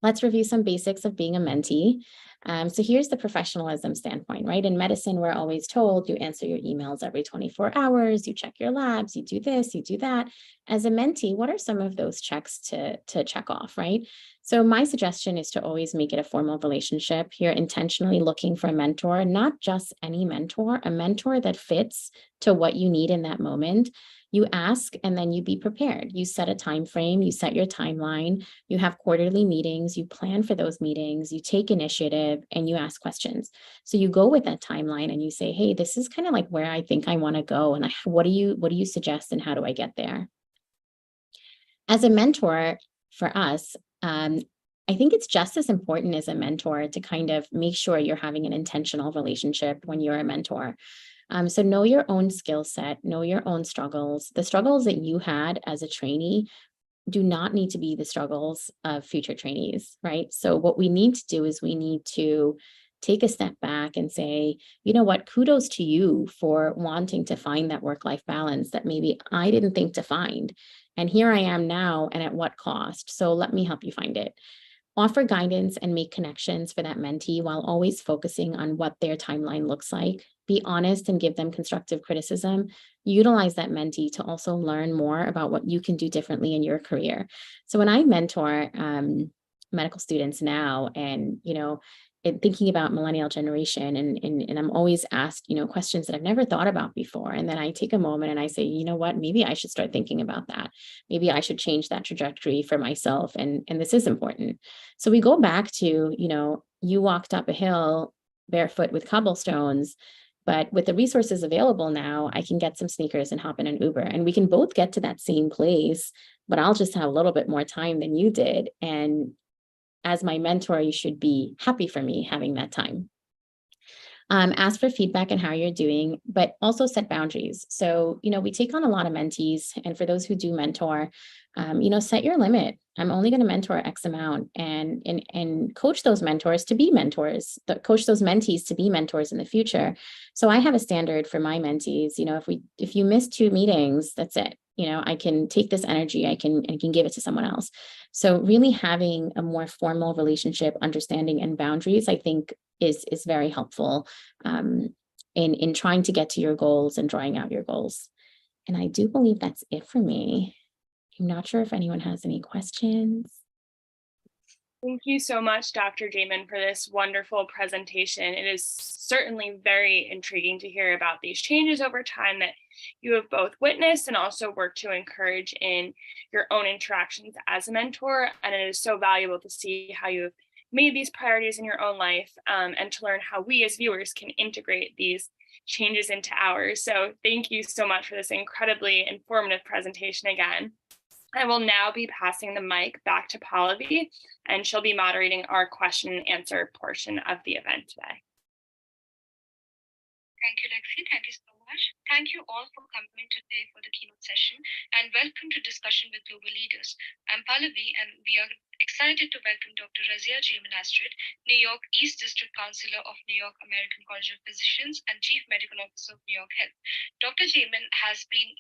Let's review some basics of being a mentee. So here's the professionalism standpoint, right? In medicine, we're always told you answer your emails every 24 hours, you check your labs, you do this, you do that. As a mentee, what are some of those checks to check off, right? So my suggestion is to always make it a formal relationship. You're intentionally looking for a mentor, not just any mentor, a mentor that fits to what you need in that moment. You ask and then you be prepared. You set a time frame, you set your timeline, you have quarterly meetings, you plan for those meetings, you take initiative, and you ask questions. So you go with that timeline and you say, hey, this is kind of like where I think I want to go. And what do you suggest and how do I get there? As a mentor for us, I think it's just as important as a mentor to kind of make sure you're having an intentional relationship when you're a mentor. So know your own skill set, know your own struggles. The struggles that you had as a trainee do not need to be the struggles of future trainees, right? So what we need to do is we need to take a step back and say, you know what, kudos to you for wanting to find that work-life balance that maybe I didn't think to find. And here I am now, and at what cost? So let me help you find it. Offer guidance and make connections for that mentee while always focusing on what their timeline looks like. Be honest and give them constructive criticism. Utilize that mentee to also learn more about what you can do differently in your career. So when I mentor medical students now, and thinking about millennial generation, and I'm always asked, questions that I've never thought about before. And then I take a moment and I say, you know what, maybe I should start thinking about that. Maybe I should change that trajectory for myself. And this is important. So we go back to, you walked up a hill barefoot with cobblestones, but with the resources available now, I can get some sneakers and hop in an Uber, and we can both get to that same place, but I'll just have a little bit more time than you did. And as my mentor, you should be happy for me having that time. Ask for feedback and how you're doing, but also set boundaries. So, we take on a lot of mentees, and for those who do mentor, set your limit. I'm only going to mentor X amount, and coach those mentors to be mentors, coach those mentees to be mentors in the future. So I have a standard for my mentees. If you miss 2 meetings, that's it. I can take this energy, I can give it to someone else. So really having a more formal relationship, understanding, and boundaries, I think is very helpful in trying to get to your goals and drawing out your goals. And I do believe that's it for me. I'm not sure if anyone has any questions. Thank you so much, Dr. Jayman, for this wonderful presentation. It is certainly very intriguing to hear about these changes over time that you have both witnessed and also worked to encourage in your own interactions as a mentor. And it is so valuable to see how you have made these priorities in your own life, and to learn how we as viewers can integrate these changes into ours. So thank you so much for this incredibly informative presentation again. I will now be passing the mic back to Pallavi, and she'll be moderating our question and answer portion of the event today. Thank you, Lexi. Thank you so much. Thank you all for coming today for the keynote session, and welcome to Discussion with Global Leaders. I'm Pallavi, and we are excited to welcome Dr. Razia Jayman-Aristide, New York East District Councilor of New York American College of Physicians and Chief Medical Officer of New York Health. Dr. Jayman has been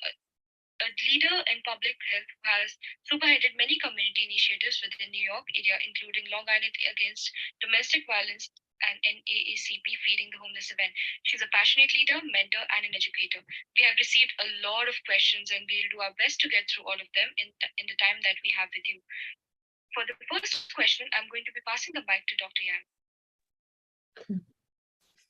a leader in public health who has spearheaded many community initiatives within New York area, including Long Island Against Domestic Violence and NAACP Feeding the Homeless event. She's a passionate leader, mentor, and an educator. We have received a lot of questions, and we'll do our best to get through all of them in the time that we have with you. For the first question, I'm going to be passing the mic to Dr. Yang.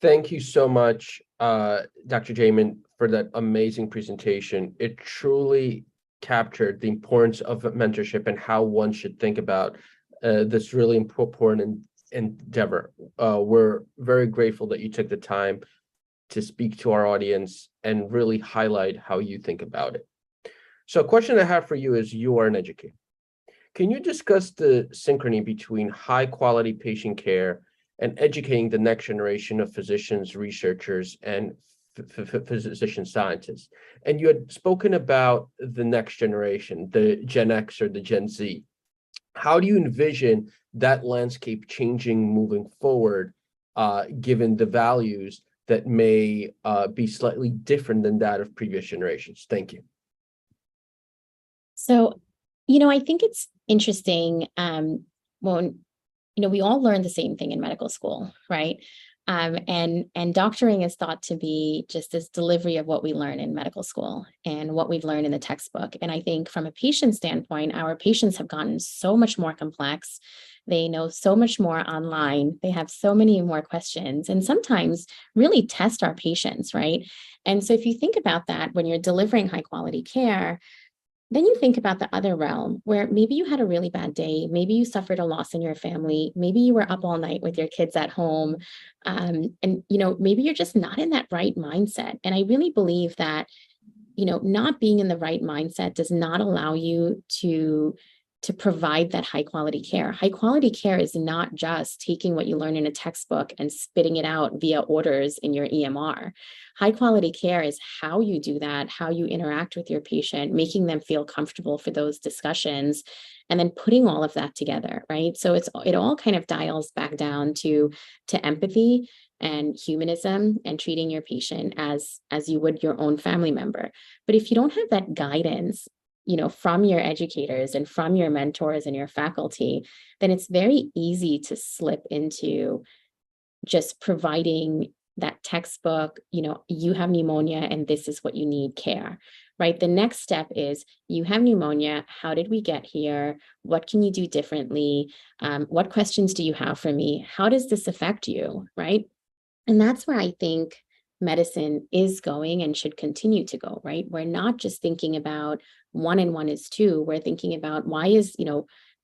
Thank you so much, Dr. Jayman, for that amazing presentation. It truly captured the importance of mentorship and how one should think about this really important endeavor. We're very grateful that you took the time to speak to our audience and really highlight how you think about it. So a question I have for you is, you are an educator. Can you discuss the synchrony between high quality patient care and educating the next generation of physicians, researchers, and physician scientists? And you had spoken about the next generation, the Gen X or the Gen Z. How do you envision that landscape changing moving forward, given the values that may be slightly different than that of previous generations? Thank you. So, I think it's interesting when we all learn the same thing in medical school, right? And doctoring is thought to be just this delivery of what we learn in medical school and what we've learned in the textbook. And I think from a patient standpoint, our patients have gotten so much more complex. They know so much more online. They have so many more questions, and sometimes really test our patients, right? And so if you think about that, when you're delivering high quality care, then you think about the other realm where maybe you had a really bad day, maybe you suffered a loss in your family, maybe you were up all night with your kids at home, and maybe you're just not in that right mindset. And I really believe that, not being in the right mindset does not allow you to provide that high quality care. High quality care is not just taking what you learn in a textbook and spitting it out via orders in your EMR. High quality care is how you do that, how you interact with your patient, making them feel comfortable for those discussions, and then putting all of that together, right? So it all kind of dials back down to empathy and humanism and treating your patient as you would your own family member. But if you don't have that guidance, from your educators and from your mentors and your faculty, then it's very easy to slip into just providing that textbook, you have pneumonia and this is what you need care, right? The next step is, you have pneumonia. How did we get here? What can you do differently? What questions do you have for me? How does this affect you, right? And that's where I think medicine is going and should continue to go, right? We're not just thinking about 1 and 1 is 2. We're thinking about why is,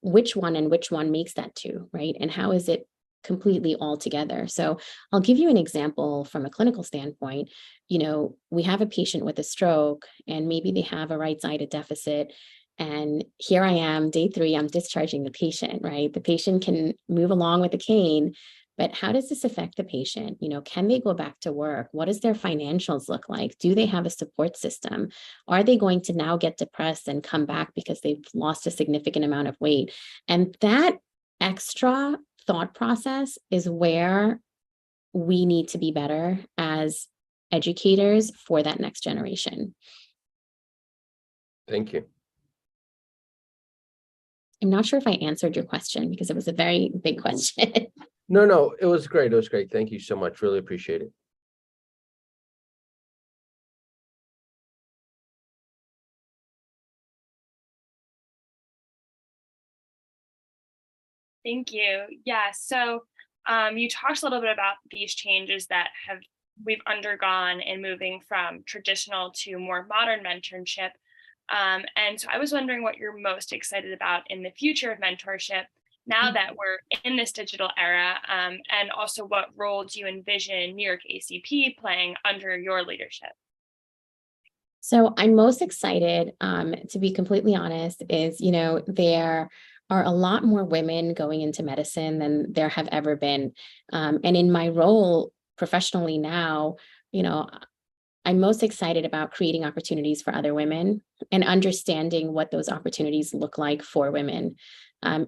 which one and which one makes that 2, right? And how is it completely all together? So I'll give you an example from a clinical standpoint. We have a patient with a stroke and maybe they have a right-sided deficit. And here I am, day 3, I'm discharging the patient, right? The patient can move along with the cane, but how does this affect the patient? Can they go back to work? What does their financials look like? Do they have a support system? Are they going to now get depressed and come back because they've lost a significant amount of weight? And that extra thought process is where we need to be better as educators for that next generation. Thank you. I'm not sure if I answered your question because it was a very big question. No, it was great. It was great. Thank you so much. Really appreciate it. Thank you. Yeah, so you talked a little bit about these changes that we've undergone in moving from traditional to more modern mentorship. And so I was wondering what you're most excited about in the future of mentorship now that we're in this digital era, and also what role do you envision New York ACP playing under your leadership? So I'm most excited, to be completely honest, is, there are a lot more women going into medicine than there have ever been. And in my role professionally now, I'm most excited about creating opportunities for other women and understanding what those opportunities look like for women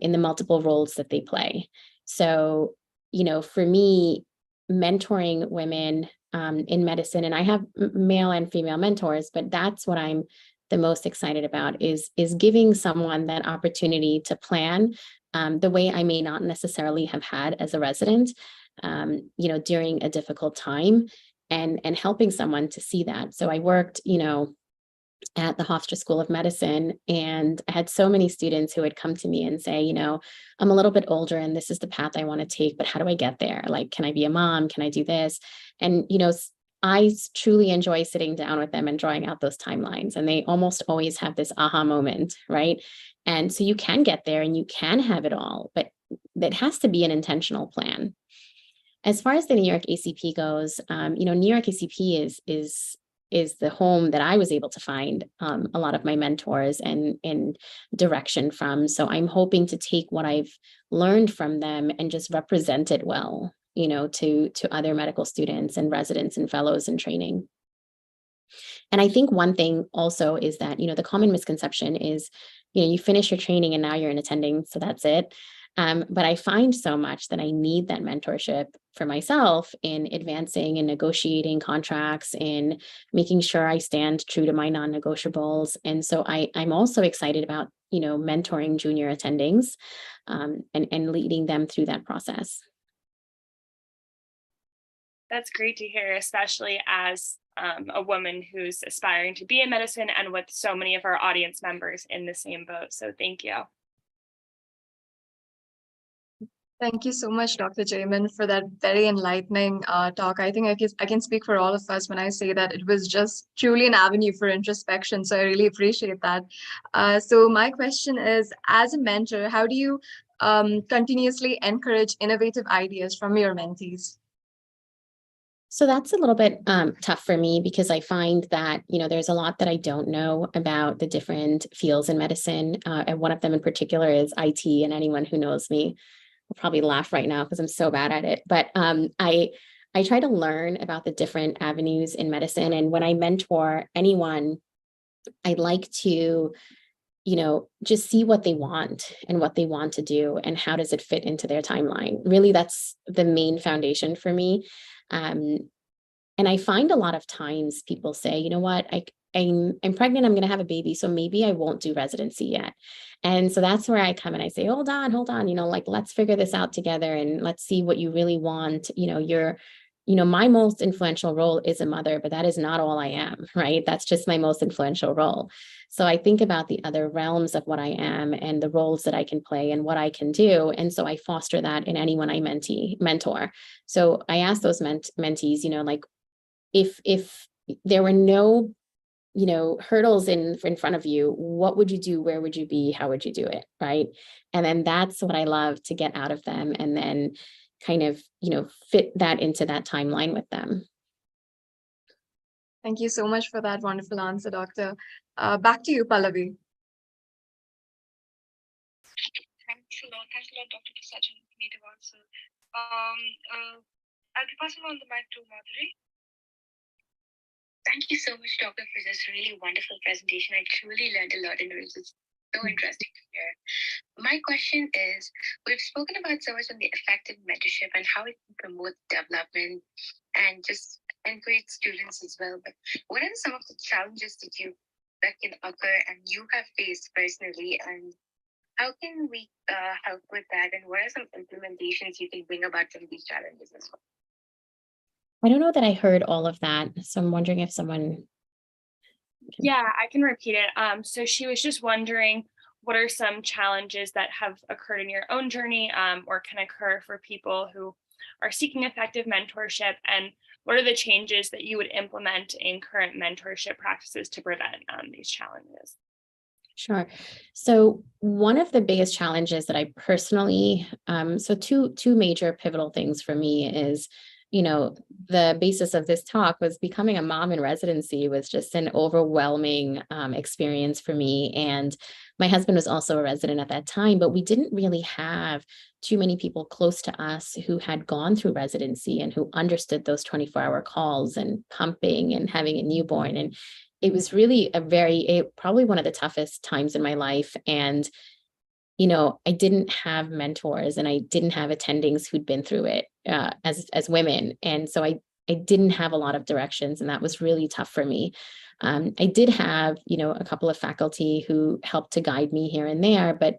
in the multiple roles that they play. So, for me, mentoring women in medicine, and I have male and female mentors, but that's what I'm the most excited about is giving someone that opportunity to plan the way I may not necessarily have had as a resident, during a difficult time, and helping someone to see that. So I worked, at the Hofstra School of Medicine, and I had so many students who would come to me and say, I'm a little bit older and this is the path I want to take, but how do I get there? Like, can I be a mom? Can I do this? And, I truly enjoy sitting down with them and drawing out those timelines. And they almost always have this aha moment, right? And so you can get there and you can have it all, but that has to be an intentional plan. As far as the New York ACP goes, New York ACP is the home that I was able to find a lot of my mentors and direction from. So I'm hoping to take what I've learned from them and just represent it well, to other medical students and residents and fellows in training. And I think one thing also is that, the common misconception is, you finish your training and now you're in attending, so that's it. But I find so much that I need that mentorship for myself in advancing and negotiating contracts, in making sure I stand true to my non-negotiables. And so I'm also excited about, mentoring junior attendings and leading them through that process. That's great to hear, especially as a woman who's aspiring to be in medicine and with so many of our audience members in the same boat. So thank you. Thank you so much, Dr. Jayman, for that very enlightening talk. I think I can speak for all of us when I say that it was just truly an avenue for introspection. So I really appreciate that. So my question is, as a mentor, how do you continuously encourage innovative ideas from your mentees? So that's a little bit tough for me because I find that, there's a lot that I don't know about the different fields in medicine. And one of them in particular is IT, and anyone who knows me will probably laugh right now because I'm so bad at it. But I try to learn about the different avenues in medicine. And when I mentor anyone, I'd like to, just see what they want and what they want to do and how does it fit into their timeline. Really, that's the main foundation for me. And I find a lot of times people say, you know what, I'm pregnant, I'm going to have a baby, so maybe I won't do residency yet. And so that's where I come and I say, hold on, let's figure this out together and let's see what you really want. My most influential role is a mother, but that is not all I am, right? That's just my most influential role. So I think about the other realms of what I am and the roles that I can play and what I can do. And so I foster that in anyone I mentor. So I ask those mentees, if there were no, hurdles in front of you, what would you do? Where would you be? How would you do it? Right. And then that's what I love to get out of them. And then kind of, fit that into that timeline with them. Thank you so much for that wonderful answer, Doctor. Back to you, Pallavi. Thanks a lot, Doctor, for such an informative answer. I'll be passing on the mic to Madhuri. Thank you so much, Doctor, for this really wonderful presentation. I truly learned a lot and it was just so interesting to hear. My question is, we've spoken about so much on the effective mentorship and how it can promote development and just encourage students as well. But what are some of the challenges that can occur and you have faced personally, and how can we help with that? And what are some implementations you can bring about from these challenges as well? I don't know that I heard all of that. So I'm wondering if someone. Yeah, I can repeat it. So she was just wondering, what are some challenges that have occurred in your own journey or can occur for people who are seeking effective mentorship? And what are the changes that you would implement in current mentorship practices to prevent these challenges? Sure. So one of the biggest challenges that I personally, so two major pivotal things for me is the basis of this talk was becoming a mom in residency was just an overwhelming experience for me. And my husband was also a resident at that time, but we didn't really have too many people close to us who had gone through residency and who understood those 24-hour calls and pumping and having a newborn. And it was really probably one of the toughest times in my life. And I didn't have mentors and I didn't have attendings who'd been through it as women. And so I didn't have a lot of directions, and that was really tough for me. I did have, a couple of faculty who helped to guide me here and there, but,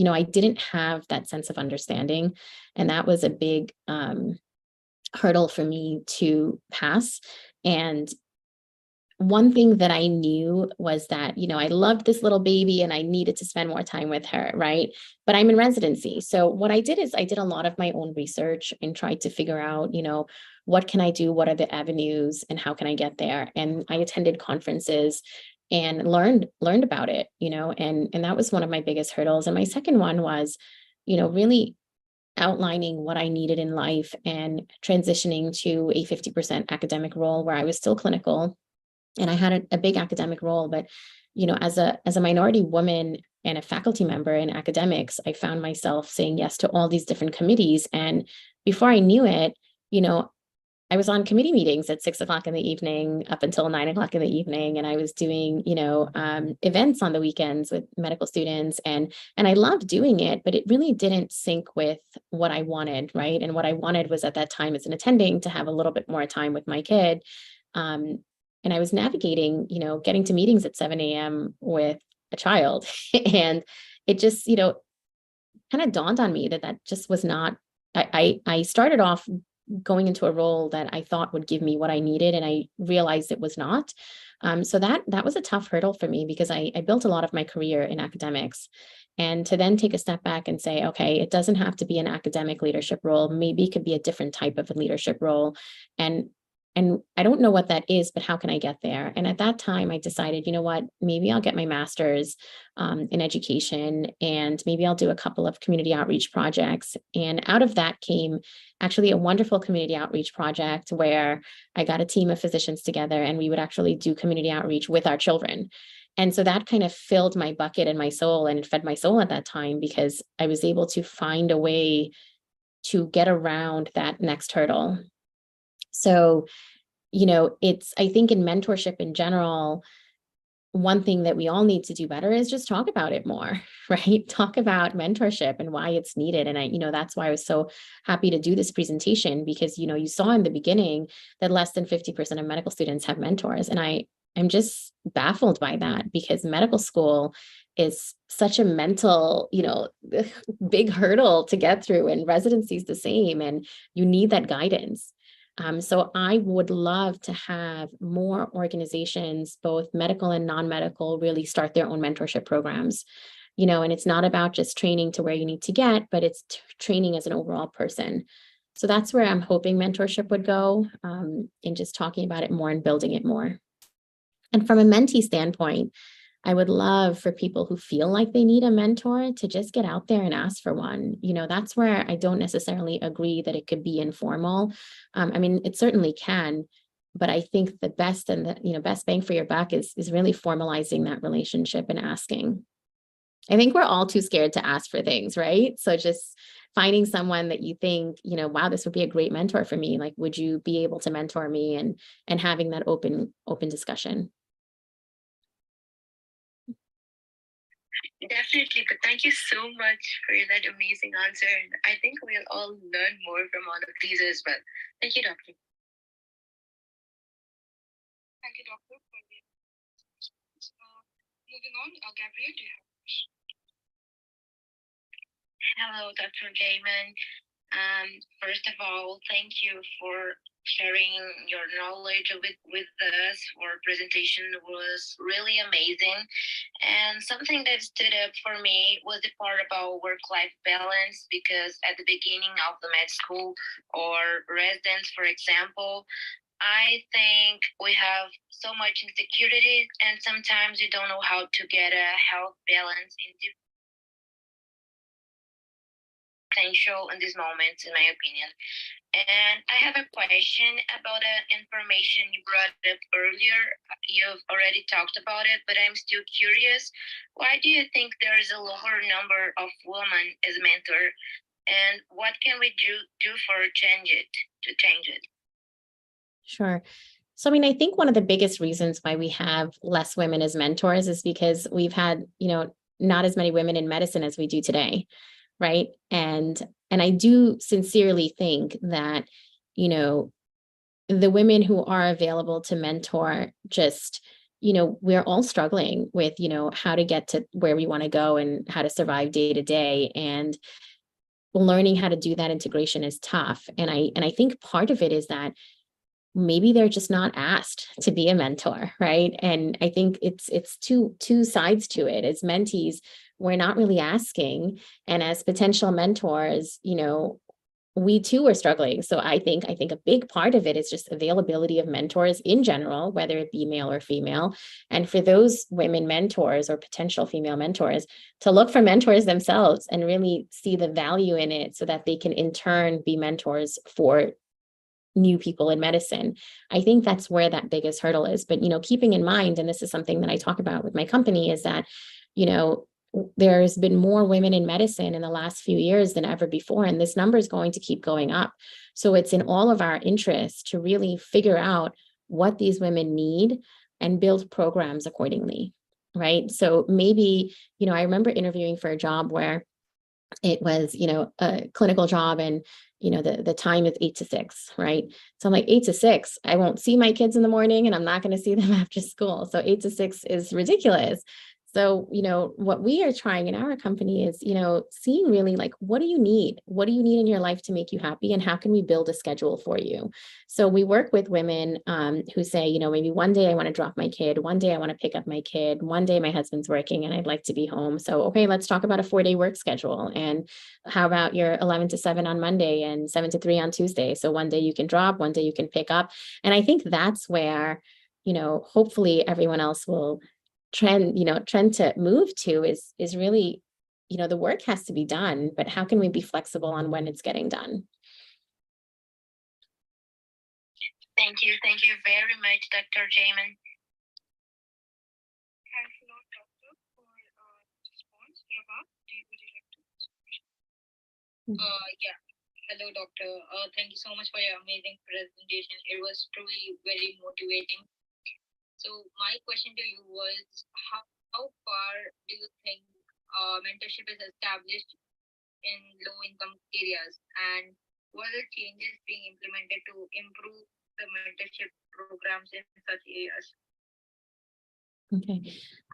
I didn't have that sense of understanding. And that was a big hurdle for me to pass. And one thing that I knew was that, I loved this little baby and I needed to spend more time with her, right? But I'm in residency. So what I did is I did a lot of my own research and tried to figure out, what can I do? What are the avenues and how can I get there? And I attended conferences and learned about it, and that was one of my biggest hurdles. And my second one was, really outlining what I needed in life and transitioning to a 50% academic role where I was still clinical. And I had a big academic role, but, as a minority woman and a faculty member in academics, I found myself saying yes to all these different committees. And before I knew it, I was on committee meetings at 6:00 in the evening up until 9:00 in the evening. And I was doing, events on the weekends with medical students. And I loved doing it, but it really didn't sync with what I wanted, right? And what I wanted was at that time as an attending to have a little bit more time with my kid. And I was navigating, getting to meetings at 7 a.m. with a child. And it just, kind of dawned on me that just was not, I started off going into a role that I thought would give me what I needed. And I realized it was not. So that was a tough hurdle for me because I built a lot of my career in academics. And to then take a step back and say, okay, it doesn't have to be an academic leadership role. Maybe it could be a different type of a leadership role. And I don't know what that is, but how can I get there? And at that time, I decided, you know what, maybe I'll get my master's in education, and maybe I'll do a couple of community outreach projects. And out of that came actually a wonderful community outreach project where I got a team of physicians together and we would actually do community outreach with our children. And so that kind of filled my bucket and my soul, and it fed my soul at that time because I was able to find a way to get around that next hurdle. So, I think in mentorship in general, one thing that we all need to do better is just talk about it more, right? Talk about mentorship and why it's needed. And that's why I was so happy to do this presentation because, you saw in the beginning that less than 50% of medical students have mentors. And I'm just baffled by that because medical school is such a mental, big hurdle to get through, and residency is the same, and you need that guidance. So I would love to have more organizations, both medical and non-medical, really start their own mentorship programs, and it's not about just training to where you need to get, but it's training as an overall person. So that's where I'm hoping mentorship would go, in just talking about it more and building it more. And from a mentee standpoint, I would love for people who feel like they need a mentor to just get out there and ask for one. That's where I don't necessarily agree that it could be informal. It certainly can, but I think the best and the best bang for your buck is really formalizing that relationship and asking. I think we're all too scared to ask for things, right? So just finding someone that you think, wow, this would be a great mentor for me. Like, would you be able to mentor me, and having that open discussion. Definitely, but thank you so much for that amazing answer. And I think we'll all learn more from all of these as well. Thank you, Doctor. Thank you, Doctor, for the moving on. Gabrielle, do you have a question? Hello, Dr. Jayman. First of all, thank you for sharing your knowledge with us. Our presentation was really amazing. And something that stood up for me was the part about work-life balance, because at the beginning of the med school or residence, for example, I think we have so much insecurity, and sometimes you don't know how to get a health balance in different potential in these moments, in my opinion. And I have a question about information you brought up earlier. You've already talked about it, but I'm still curious. Why do you think there is a lower number of women as mentor, and what can we do for change it to change it? Sure. So, I mean, I think one of the biggest reasons why we have less women as mentors is because we've had, not as many women in medicine as we do today, right? And I do sincerely think that, the women who are available to mentor just, we're all struggling with, how to get to where we want to go and how to survive day to day. And learning how to do that integration is tough. And I think part of it is that maybe they're just not asked to be a mentor, right? And I think it's two sides to it. As mentees, we're not really asking, and as potential mentors, we too are struggling. So I think a big part of it is just availability of mentors in general, whether it be male or female. And for those women mentors or potential female mentors to look for mentors themselves and really see the value in it so that they can in turn be mentors for new people in medicine. I think that's where that biggest hurdle is. But, keeping in mind, and this is something that I talk about with my company, is that, there's been more women in medicine in the last few years than ever before, and this number is going to keep going up. So it's in all of our interests to really figure out what these women need and build programs accordingly, right? So maybe, I remember interviewing for a job where it was, a clinical job, and the time is 8 to 6, right? So I'm like, 8 to 6, I won't see my kids in the morning and I'm not going to see them after school. So 8 to 6 is ridiculous. So, what we are trying in our company is, seeing really like, what do you need? What do you need in your life to make you happy? And how can we build a schedule for you? So we work with women who say, maybe one day I want to drop my kid. One day I want to pick up my kid. One day my husband's working and I'd like to be home. So, okay, let's talk about a 4-day work schedule. And how about your 11 to 7 on Monday and 7 to 3 on Tuesday? So one day you can drop, one day you can pick up. And I think that's where, hopefully everyone else will trend to move to is really, the work has to be done, but how can we be flexible on when it's getting done? Thank you very much, Dr. Jayman. Thanks a lot, Doctor, for response. Rabab, would you like to? Yeah. Hello, Doctor. Thank you so much for your amazing presentation. It was truly very motivating. So my question to you was, how far do you think mentorship is established in low-income areas, and what are the changes being implemented to improve the mentorship programs in such areas? Okay.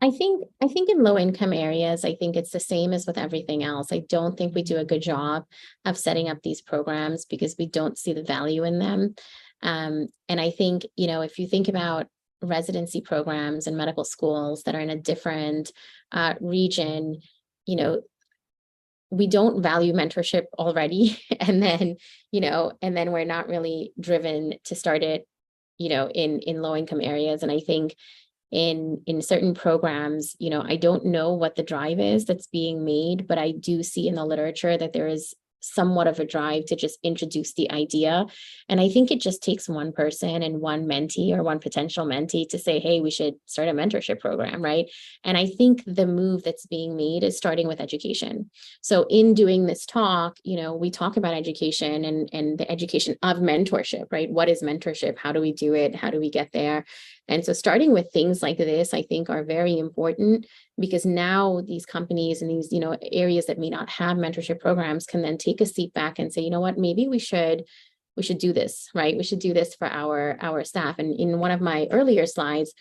I think in low income areas, I think it's the same as with everything else. I don't think we do a good job of setting up these programs because we don't see the value in them. And I think, if you think about residency programs and medical schools that are in a different region, we don't value mentorship already. And then, we're not really driven to start it, in low income areas. And I think in certain programs, I don't know what the drive is that's being made, but I do see in the literature that there is somewhat of a drive to just introduce the idea. And I think it just takes one person and one mentee or one potential mentee to say, hey, we should start a mentorship program, right? And I think the move that's being made is starting with education. So in doing this talk, we talk about education and the education of mentorship, right? What is mentorship? How do we do it? How do we get there? And so starting with things like this, I think are very important, because now these companies and these, areas that may not have mentorship programs can then take a seat back and say, you know what, maybe we should do this, right? We should do this for our staff. And in one of my earlier slides,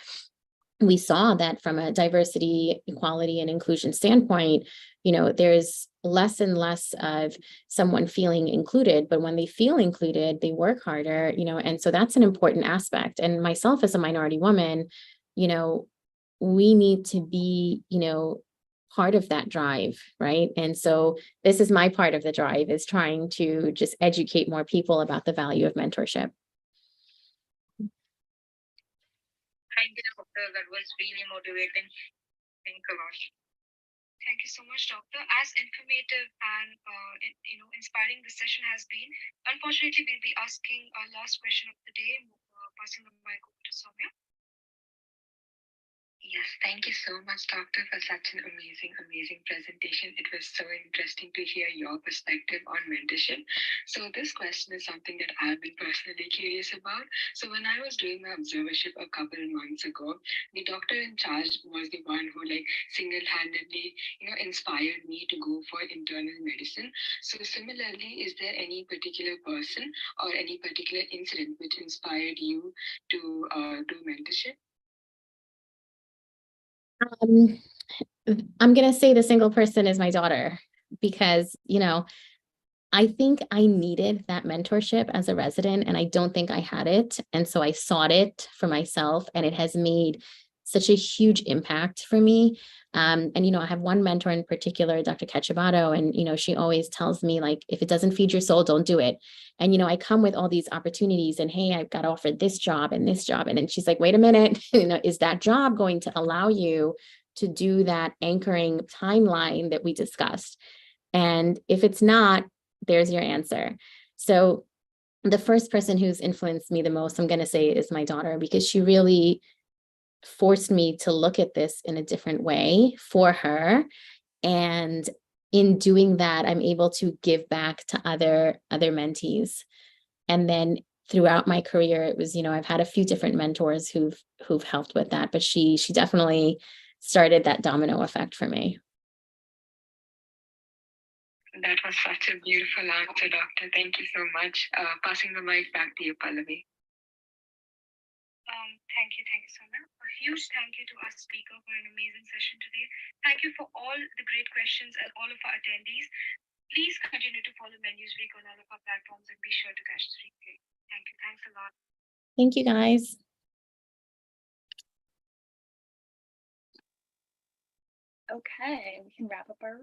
we saw that from a diversity, equality, and inclusion standpoint, there's less and less of someone feeling included, but when they feel included, they work harder, and so that's an important aspect. And myself as a minority woman, we need to be, part of that drive, right? And so this is my part of the drive, is trying to just educate more people about the value of mentorship. Thank you, Doctor. That was really motivating. Thank you a lot. Thank you so much, Doctor. As informative and inspiring this session has been, unfortunately, we'll be asking our last question of the day, passing the mic over to Soumya. Yes, thank you so much, Doctor, for such an amazing presentation. It was so interesting to hear your perspective on mentorship. So this question is something that I've been personally curious about. So when I was doing my observership a couple of months ago, the doctor in charge was the one who single-handedly, inspired me to go for internal medicine. So similarly, is there any particular person or any particular incident which inspired you to do mentorship? I'm going to say the single person is my daughter because, I think I needed that mentorship as a resident and I don't think I had it. And so I sought it for myself and it has made such a huge impact for me. And, I have one mentor in particular, Dr. Ketchabato, and, she always tells me if it doesn't feed your soul, don't do it. And, I come with all these opportunities and, hey, I've got offered this job and this job. And then she's like, wait a minute, is that job going to allow you to do that anchoring timeline that we discussed? And if it's not, there's your answer. So the first person who's influenced me the most, I'm going to say, is my daughter, because she really forced me to look at this in a different way for her. And in doing that, I'm able to give back to other mentees. And then throughout my career, it was, I've had a few different mentors who've helped with that, but she definitely started that domino effect for me. That was such a beautiful answer, Doctor. Thank you so much. Passing the mic back to you, Pallavi. Thank you so much. A huge thank you to our speaker for an amazing session today. Thank you for all the great questions and all of our attendees. Please continue to follow MedNews Week on all of our platforms and be sure to catch the replay. Thank you. Thanks a lot. Thank you, guys. Okay, we can wrap up our